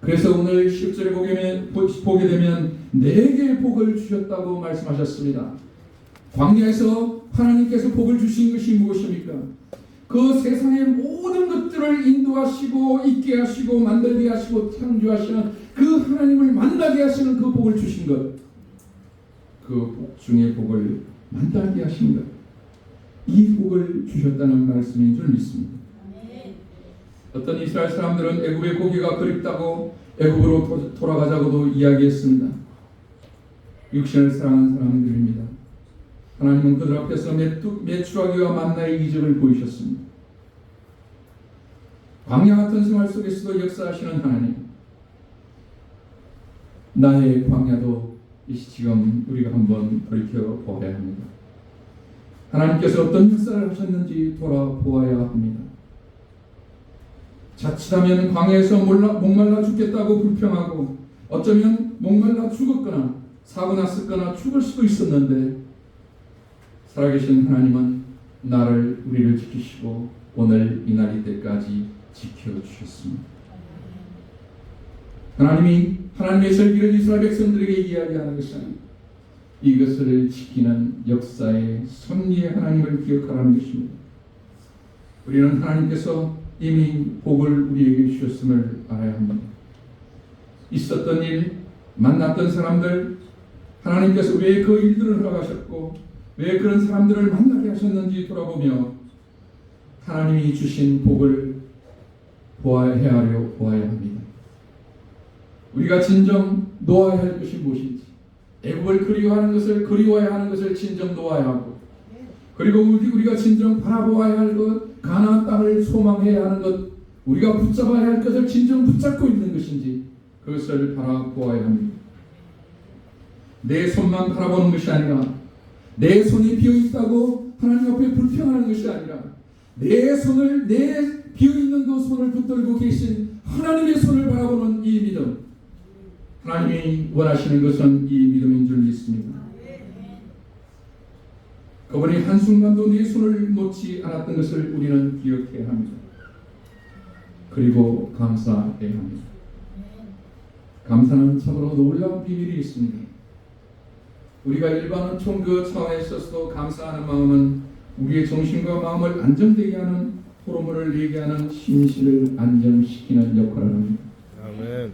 그래서 오늘 10절에 보게 되면 4개의 복을 주셨다고 말씀하셨습니다. 광야에서 하나님께서 복을 주신 것이 무엇입니까? 그 세상의 모든 것들을 인도하시고 있게 하시고 만들게 하시고 창조하시는 그 하나님을 만나게 하시는 그 복을 주신 것, 그 복 중의 복을 만나게 하신 것, 이 복을 주셨다는 말씀인 줄 믿습니다. 어떤 이스라엘 사람들은 애굽의 고기가 그립다고 애굽으로 돌아가자고도 이야기했습니다. 육신을 사랑하는 사람들입니다. 하나님은 그들 앞에서 메추라기와 만나의 이적을 보이셨습니다. 광야 같은 생활 속에서도 역사하시는 하나님, 나의 광야도 지금 우리가 한번 돌이켜보아야 합니다. 하나님께서 어떤 역사를 하셨는지 돌아보아야 합니다. 자칫하면 광야에서 목말라 죽겠다고 불평하고 어쩌면 목말라 죽었거나 사고 났었거나 죽을 수도 있었는데 살아계신 하나님은 우리를 지키시고 오늘 이 날이 때까지 지켜주셨습니다. 하나님의 설기를 이스라엘 백성들에게 이야기하는 것은 이것을 지키는 역사의 섭리의 하나님을 기억하라는 것입니다. 우리는 하나님께서 이미 복을 우리에게 주셨음을 알아야 합니다. 있었던 일, 만났던 사람들, 하나님께서 왜 그 일들을 허락하셨고 왜 그런 사람들을 만나게 하셨는지 돌아보며 하나님이 주신 복을 헤아려 보아야 합니다. 우리가 진정 놓아야 할 것이 무엇인지, 애굽을 그리워해야 하는 것을 진정 놓아야 하고, 그리고 우리가 진정 바라보아야 할 것, 가나안 땅을 소망해야 하는 것, 우리가 붙잡아야 할 것을 진정 붙잡고 있는 것인지 그것을 바라보아야 합니다. 내 손만 바라보는 것이 아니라, 내 손이 비어있다고 하나님 앞에 불평하는 것이 아니라, 내 비어있는 그 손을 붙들고 계신 하나님의 손을 바라보는 이 믿음, 하나님이 원하시는 것은 이 믿음인 줄 믿습니다. 그분이 한순간도 내 손을 놓지 않았던 것을 우리는 기억해야 합니다. 그리고 감사해야 합니다. 감사는 참으로 놀라운 비밀이 있습니다. 우리가 일반은 그 차원에 있어서도 감사하는 마음은 우리의 정신과 마음을 안정되게 하는 호르몬을 내게 하는 심신을 안정시키는 역할을 합니다. 아멘.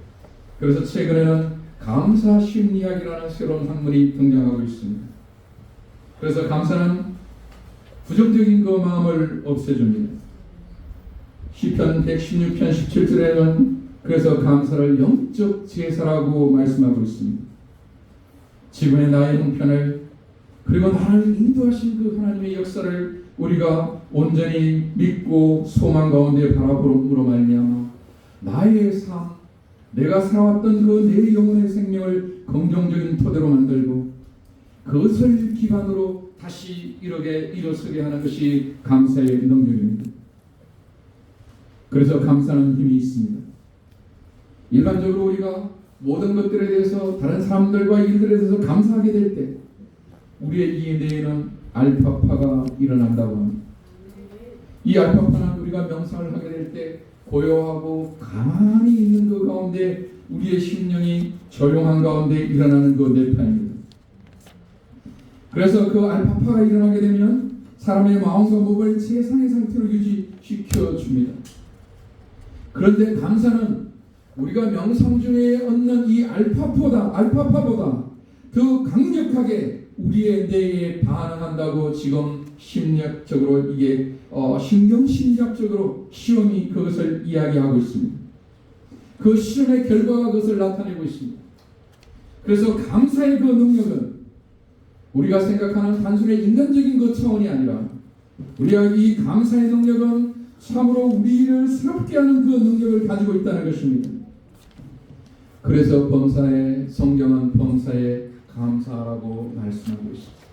그래서 최근에는 감사 심리학이라는 새로운 학문이 등장하고 있습니다. 그래서 감사는 부정적인 그 마음을 없애줍니다. 시편 116편 17절에는 그래서 감사를 영적 제사라고 말씀하고 있습니다. 지금의 나의 형편을, 그리고 나를 인도하신 그 하나님의 역사를 우리가 온전히 믿고 소망 가운데 바라보므로 말미암아 나의 삶, 내가 살아왔던 그 내 영혼의 생명을 긍정적인 토대로 만들고 그것을 기반으로 다시 일어서게 하는 것이 감사의 능력입니다. 그래서 감사는 힘이 있습니다. 일반적으로 우리가 모든 것들에 대해서, 다른 사람들과 일들에 대해서 감사하게 될 때 우리의 이 뇌에는 알파파가 일어난다고 합니다. 이 알파파는 우리가 명상을 하게 될 때 고요하고 가만히 있는 그 가운데 우리의 심령이 조용한 가운데 일어나는 그 뇌파입니다. 그래서 그 알파파가 일어나게 되면 사람의 마음과 몸을 최상의 상태로 유지시켜 줍니다. 그런데 감사는 우리가 명상 중에 얻는 이 알파파보다 더 강력하게 우리의 뇌에 반응한다고 지금 심리학적으로 신경심리학적으로 시험이 그것을 이야기하고 있습니다. 그 실험의 결과가 그것을 나타내고 있습니다. 그래서 감사의 그 능력은 우리가 생각하는 단순히 인간적인 그 차원이 아니라, 우리가 이 감사의 능력은 참으로 우리를 새롭게 하는 그 능력을 가지고 있다는 것입니다. 그래서 성경은 범사에 감사하라고 말씀하고 있습니다.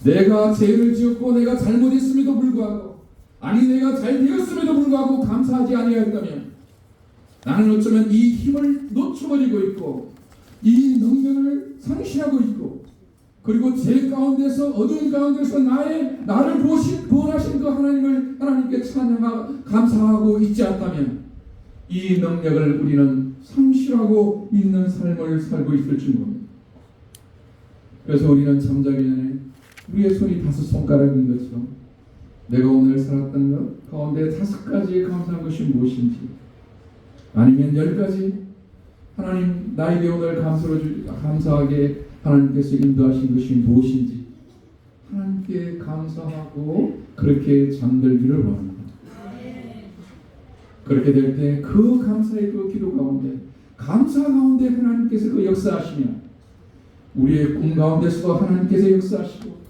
내가 죄를 지었고 내가 잘못했음에도 불구하고, 아니 내가 잘 되었음에도 불구하고 감사하지 아니하였다면 나는 어쩌면 이 힘을 놓쳐버리고 있고 이 능력을 상실하고 있고, 그리고 죄 가운데서, 어두운 가운데서 나를 구원하신 그 하나님께 감사하고 있지 않다면 이 능력을 우리는 상실하고 있는 삶을 살고 있을 줄 모릅니다. 그래서 우리는 잠자기 전에 우리의 손이 5손가락인 것처럼 내가 오늘 살았던 것 가운데 5가지 감사한 것이 무엇인지, 아니면 10가지 하나님 나에게 오늘 감사하게 하나님께서 인도하신 것이 무엇인지 하나님께 감사하고 그렇게 잠들기를 원합니다. 그렇게 될 때 그 감사의 그 기도 가운데, 감사 가운데 하나님께서 그 역사하시면 우리의 꿈 가운데서도 하나님께서 역사하시고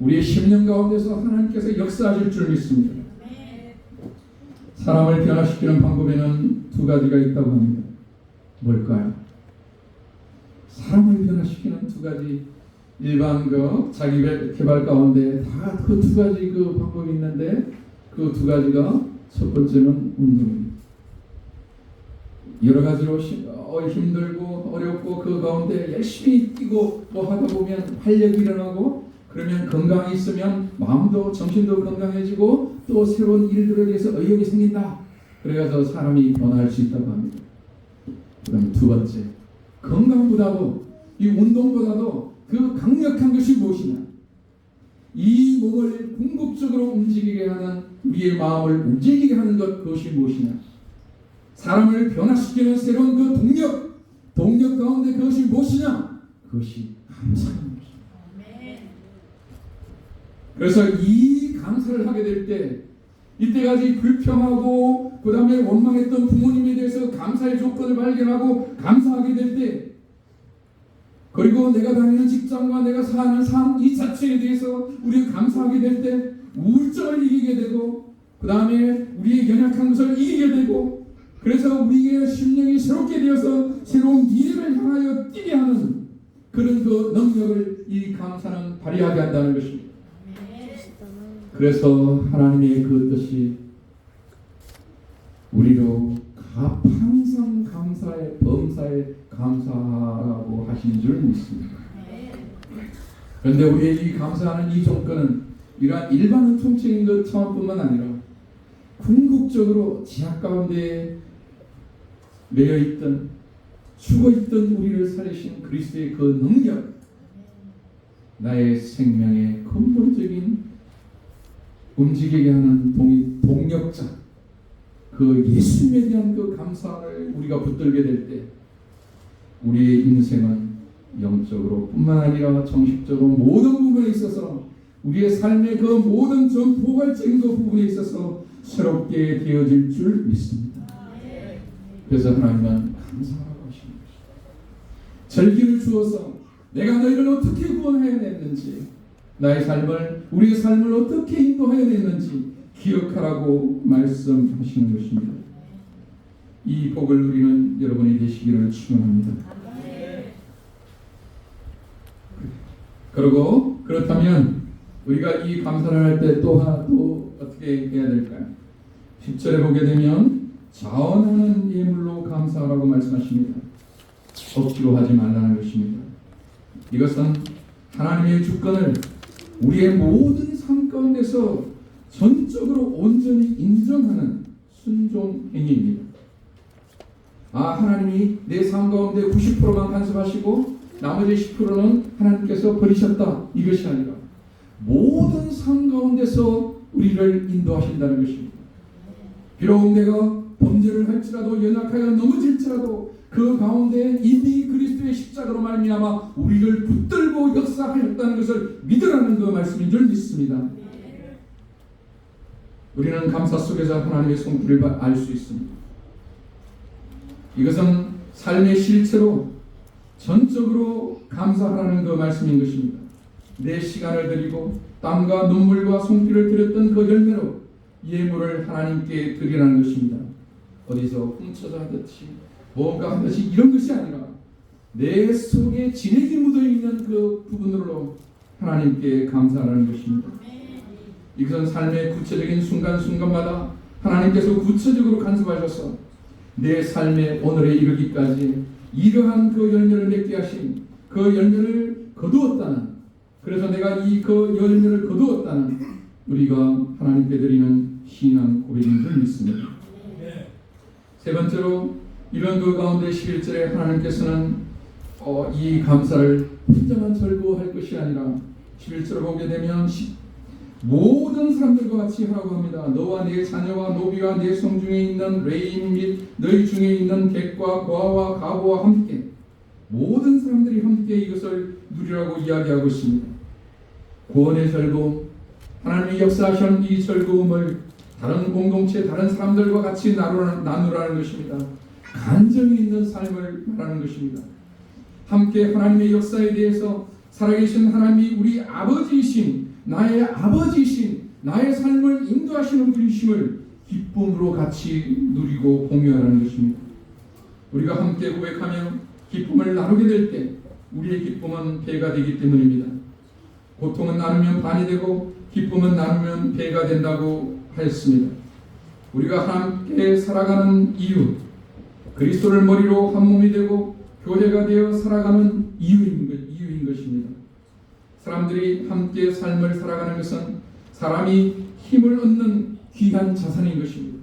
우리의 심령 가운데서 하나님께서 역사하실 줄 믿습니다. 사람을 변화시키는 방법에는 2가지가 있다고 합니다. 뭘까요? 사람을 변화시키는 2가지, 일반 자기 개발 가운데 다 그 2가지 그 방법이 있는데, 그 2가지가 첫 번째는 운동입니다. 여러 가지로 힘들고 어렵고 그 가운데 열심히 뛰고 뭐 하다 보면 활력이 일어나고, 그러면 건강이 있으면 마음도 정신도 건강해지고 또 새로운 일들에 대해서 의욕이 생긴다. 그래서 사람이 변화할 수 있다고 합니다. 그다음 2번째, 건강보다도 이 운동보다도 그 강력한 것이 무엇이냐? 이 몸을 궁극적으로 움직이게 하는 우리의 마음을 움직이게 하는 것 그것이 무엇이냐? 사람을 변화시키는 새로운 그 동력 가운데 그것이 무엇이냐? 그것이 감사입니다. 그래서 이 감사를 하게 될 때 이때까지 불평하고 그 다음에 원망했던 부모님에 대해서 감사의 조건을 발견하고 감사하게 될 때, 그리고 내가 다니는 직장과 내가 사는 삶 이 자체에 대해서 우리가 감사하게 될 때 우울증을 이기게 되고 그 다음에 우리의 연약한 것을 이기게 되고, 그래서 우리의 심령이 새롭게 되어서 새로운 미래를 향하여 뛰게 하는 그런 그 능력을 이 감사는 발휘하게 한다는 것입니다. 그래서 하나님의 그 뜻이 우리로 항상 감사에 범사에 감사하라고 하신 줄 믿습니다. 그런데 우리의 이 감사하는 이 조건은 이러한 일반 은총적인 것 차원뿐만 아니라 궁극적으로 지하 가운데 매여있던 죽어있던 우리를 살리신 그리스도의 그 능력, 나의 생명의 근본적인 움직이게 하는 동력자, 그 예수님에 대한 그 감사를 우리가 붙들게 될 때 우리의 인생은 영적으로 뿐만 아니라 정식적으로 모든 부분에 있어서 우리의 삶의 그 모든 전 포괄적인 그 부분에 있어서 새롭게 되어질 줄 믿습니다. 그래서 하나님은 감사하라고 하시는 것입니다. 절기를 주어서 내가 너희를 어떻게 구원해냈는지, 나의 삶을, 우리의 삶을 어떻게 인도해냈는지 기억하라고 말씀하시는 것입니다. 이 복을 누리는 여러분이 되시기를 축원합니다. 그리고 그렇다면 우리가 이 감사를 할 때 또 어떻게 해야 될까요? 10절에 보게 되면 자원하는 예물로 감사하라고 말씀하십니다. 억지로 하지 말라는 것입니다. 이것은 하나님의 주권을 우리의 모든 삶 가운데서 전적으로 온전히 인정하는 순종 행위입니다. 하나님이 내 삶 가운데 90%만 간섭하시고 나머지 10%는 하나님께서 버리셨다, 이것이 아니라 모든 삶 가운데서 우리를 인도하신다는 것입니다. 비록 내가 범죄를 할지라도, 연약하여 넘어질지라도 그 가운데 이미 그리스도의 십자가로 말미암아 우리를 붙들고 역사하였다는 것을 믿으라는 그 말씀인 줄 믿습니다. 우리는 감사 속에서 하나님의 손길을 알 수 있습니다. 이것은 삶의 실체로 전적으로 감사하라는 그 말씀인 것입니다. 내 시간을 드리고 땀과 눈물과 손길을 들였던 그 열매로 예물을 하나님께 드리라는 것입니다. 어디서 훔쳐서 하듯이 뭔가 하듯이 이런 것이 아니라 내 속에 진액이 묻어있는 그 부분으로 하나님께 감사하라는 것입니다. 이것은 삶의 구체적인 순간순간마다 하나님께서 구체적으로 간섭하셔서 내 삶의 오늘에 이르기까지 이러한 그 열매를 맺게 하신 그 열매를 거두었다는, 그래서 내가 이 그 열매를 거두었다는 우리가 하나님께 드리는 신앙 고백인 줄 믿습니다. 세 번째로 이런 그 가운데 11절에 하나님께서는 이 감사를 혼자만 즐거워할 것이 아니라 11절을 보게 되면 모든 사람들과 같이 하라고 합니다. 너와 네 자녀와 노비와 네 성중에 있는 레인 및 너희 중에 있는 객과 고아와 가부와 함께 모든 사람들이 함께 이것을 누리라고 이야기하고 있습니다. 구원의 즐거움, 하나님이 역사하신 이 즐거움을 다른 공동체, 다른 사람들과 같이 나누라는 것입니다. 간정이 있는 삶을 말하는 것입니다. 함께 하나님의 역사에 대해서 살아계신 하나님이 우리 아버지이신, 나의 아버지이신, 나의 삶을 인도하시는 분이심을 기쁨으로 같이 누리고 공유하라는 것입니다. 우리가 함께 고백하며 기쁨을 나누게 될 때 우리의 기쁨은 배가 되기 때문입니다. 고통은 나누면 반이 되고 기쁨은 나누면 배가 된다고 하였습니다. 우리가 함께 살아가는 이유, 그리스도를 머리로 한 몸이 되고 교회가 되어 살아가는 이유인 것입니다. 사람들이 함께 삶을 살아가는 것은 사람이 힘을 얻는 귀한 자산인 것입니다.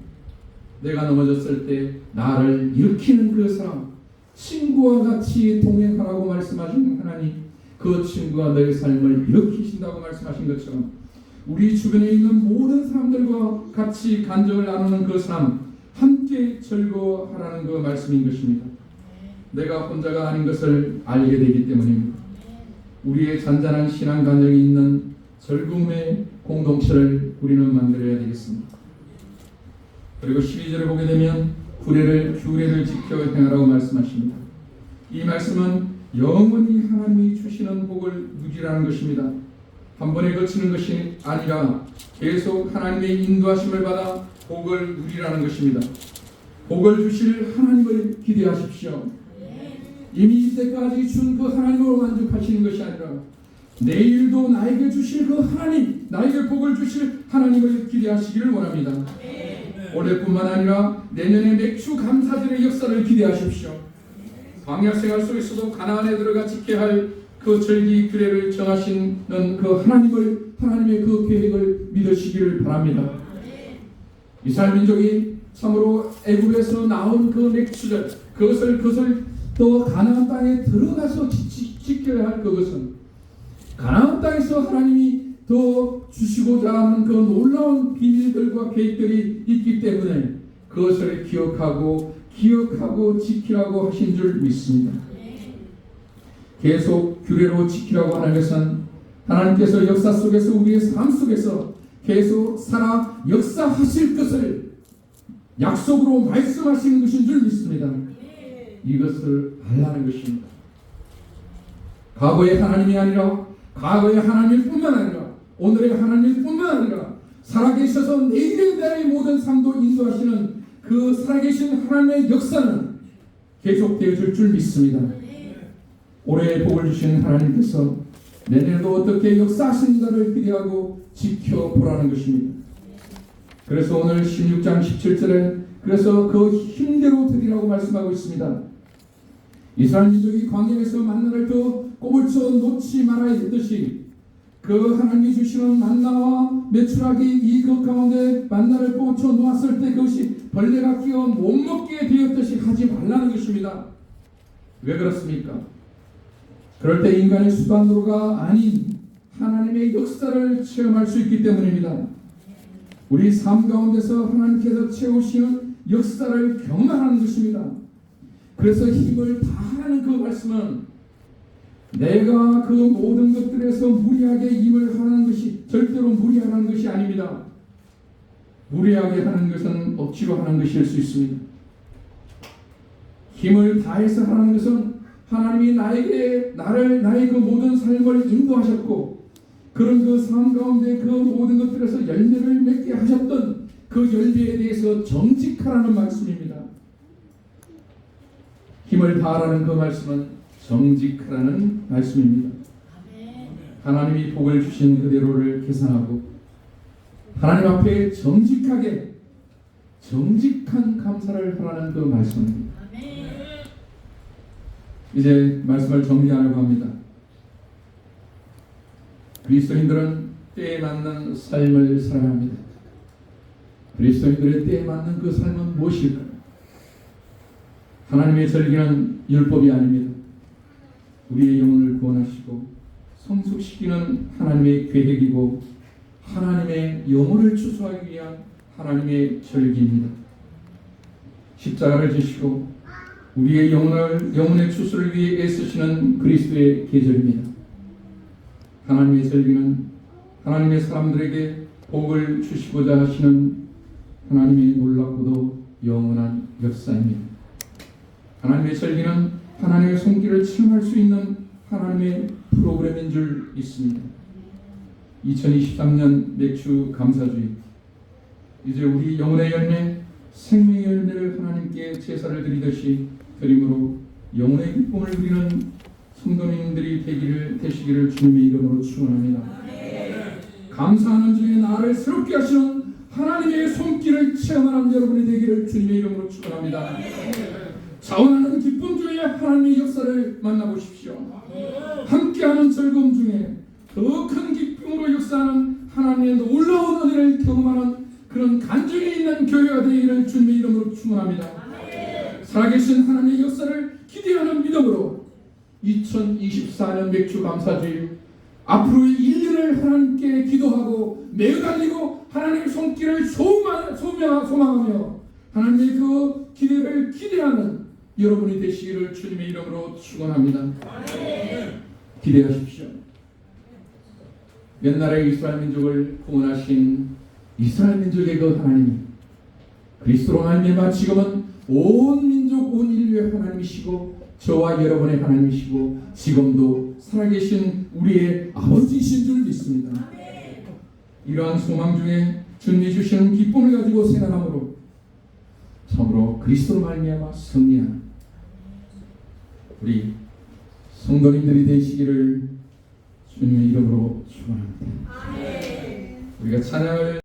내가 넘어졌을 때 나를 일으키는 그 사람, 친구와 같이 동행하라고 말씀하신 하나님, 그 친구가 너의 삶을 일으키신다고 말씀하신 것처럼 우리 주변에 있는 모든 사람들과 같이 간증을 나누는 그 삶, 함께 즐거워하라는 그 말씀인 것입니다. 내가 혼자가 아닌 것을 알게 되기 때문입니다. 우리의 잔잔한 신앙 간증이 있는 즐거움의 공동체를 우리는 만들어야 되겠습니다. 그리고 12절을 보게 되면 규례를 지켜 행하라고 말씀하십니다. 이 말씀은 영원히 하나님이 주시는 복을 누리라는 것입니다. 한 번에 거치는 것이 아니라 계속 하나님의 인도하심을 받아 복을 누리라는 것입니다. 복을 주실 하나님을 기대하십시오. 이미 이때까지 준 그 하나님으로 만족하시는 것이 아니라 내일도 나에게 주실 그 하나님, 나에게 복을 주실 하나님을 기대하시기를 원합니다. 올해뿐만 아니라 내년에 맥주 감사절의 역사를 기대하십시오. 광야 생활 속에서도 가나안에 들어가 지켜야 할 그 절기 규례를 정하시는 그 하나님의 그 계획을 믿으시기를 바랍니다. 이스라엘 민족이 참으로 애굽에서 나온 그 맥주절, 그것을 또 가나안 땅에 들어가서 지켜야 할 그것은 가나안 땅에서 하나님이 더 주시고자 하는 그 놀라운 비밀들과 계획들이 있기 때문에 그것을 기억하고 지키라고 하신 줄 믿습니다. 계속 규례로 지키라고 하는 것은 하나님께서 역사 속에서 우리의 삶 속에서 계속 살아 역사하실 것을 약속으로 말씀하시는 것인 줄 믿습니다. 이것을 알라는 것입니다. 과거의 하나님이 아니라 과거의 하나님일 뿐만 아니라 오늘의 하나님일 뿐만 아니라 살아계셔서 내일의 나의 모든 삶도 인도하시는 그 살아계신 하나님의 역사는 계속되어질 줄 믿습니다. 올해의 복을 주신 하나님께서 내년에도 어떻게 역사하시는가를 기대하고 지켜보라는 것입니다. 그래서 오늘 16장 17절에 그래서 그 힘대로 드리라고 말씀하고 있습니다. 이스라엘 민족이 광야에서 만나를 더 꼬물쳐 놓지 말아야 했듯이 그 하나님이 주시는 만나와 메추라기 이 그 가운데 만나를 꼬물쳐 놓았을 때 그것이 벌레가 끼어 못 먹게 되었듯이 하지 말라는 것입니다. 왜 그렇습니까? 그럴 때 인간의 수단으로가 아닌 하나님의 역사를 체험할 수 있기 때문입니다. 우리 삶 가운데서 하나님께서 채우시는 역사를 경험하는 것입니다. 그래서 힘을 다하는 그 말씀은 내가 그 모든 것들에서 무리하게 힘을 하는 것이 절대로 무리하는 것이 아닙니다. 무리하게 하는 것은 억지로 하는 것일 수 있습니다. 힘을 다해서 하는 것은 하나님이 나의 그 모든 삶을 인도하셨고 그런 그 삶 가운데 그 모든 것들에서 열매를 맺게 하셨던 그 열매에 대해서 정직하라는 말씀입니다. 힘을 다하라는 그 말씀은 정직하라는 말씀입니다. 하나님이 복을 주신 그대로를 계산하고 하나님 앞에 정직한 감사를 하라는 그 말씀입니다. 이제 말씀을 정리하려고 합니다. 그리스도인들은 때에 맞는 삶을 살아야 합니다. 그리스도인들의 때에 맞는 그 삶은 무엇일까요? 하나님의 절기는 율법이 아닙니다. 우리의 영혼을 구원하시고 성숙시키는 하나님의 계획이고 하나님의 영혼을 추수하기 위한 하나님의 절기입니다. 십자가를 지시고 우리의 영혼의 추수를 위해 애쓰시는 그리스도의 계절입니다. 하나님의 절기는 하나님의 사람들에게 복을 주시고자 하시는 하나님의 놀랍고도 영원한 역사입니다. 하나님의 절기는 하나님의 손길을 체험할 수 있는 하나님의 프로그램인 줄 믿습니다. 2023년 맥주 감사주의, 이제 우리 영혼의 열매, 생명의 열매를 하나님께 제사를 드리듯이 드림으로 영혼의 기쁨을 누리는 성도님들이 되시기를 주님의 이름으로 축원합니다. 감사하는 중에 나를 새롭게 하시는 하나님의 손길을 체험하는 여러분이 되기를 주님의 이름으로 축원합니다. 자원하는 기쁨 중에 하나님의 역사를 만나보십시오. 함께하는 즐거움 중에 더 큰 기쁨으로 역사하는 하나님의 놀라운 은혜를 경험하는 그런 간증이 있는 교회가 되기를 주님의 이름으로 축원합니다. 살아계신 하나님의 역사를 기대하는 믿음으로 2024년 맥주 감사주일 앞으로의 1년을 하나님께 기도하고 매달리고 하나님의 손길을 소망하며 하나님의 그 기대를 기대하는 여러분이 되시기를 주님의 이름으로 축원합니다. 기대하십시오. 옛날에 이스라엘 민족을 구원하신 이스라엘 민족의 그 하나님이 그리스도로 말미암아 지금은 온 민족 온 인류의 하나님이시고 저와 여러분의 하나님이시고 지금도 살아계신 우리의 아버지이신 줄 믿습니다. 이러한 소망 중에 주님이 주시는 기쁨을 가지고 생활함으로 참으로 그리스도로 말미암아 승리하는 우리 성도님들이 되시기를 주님의 이름으로 축원합니다. 우리가 찬양을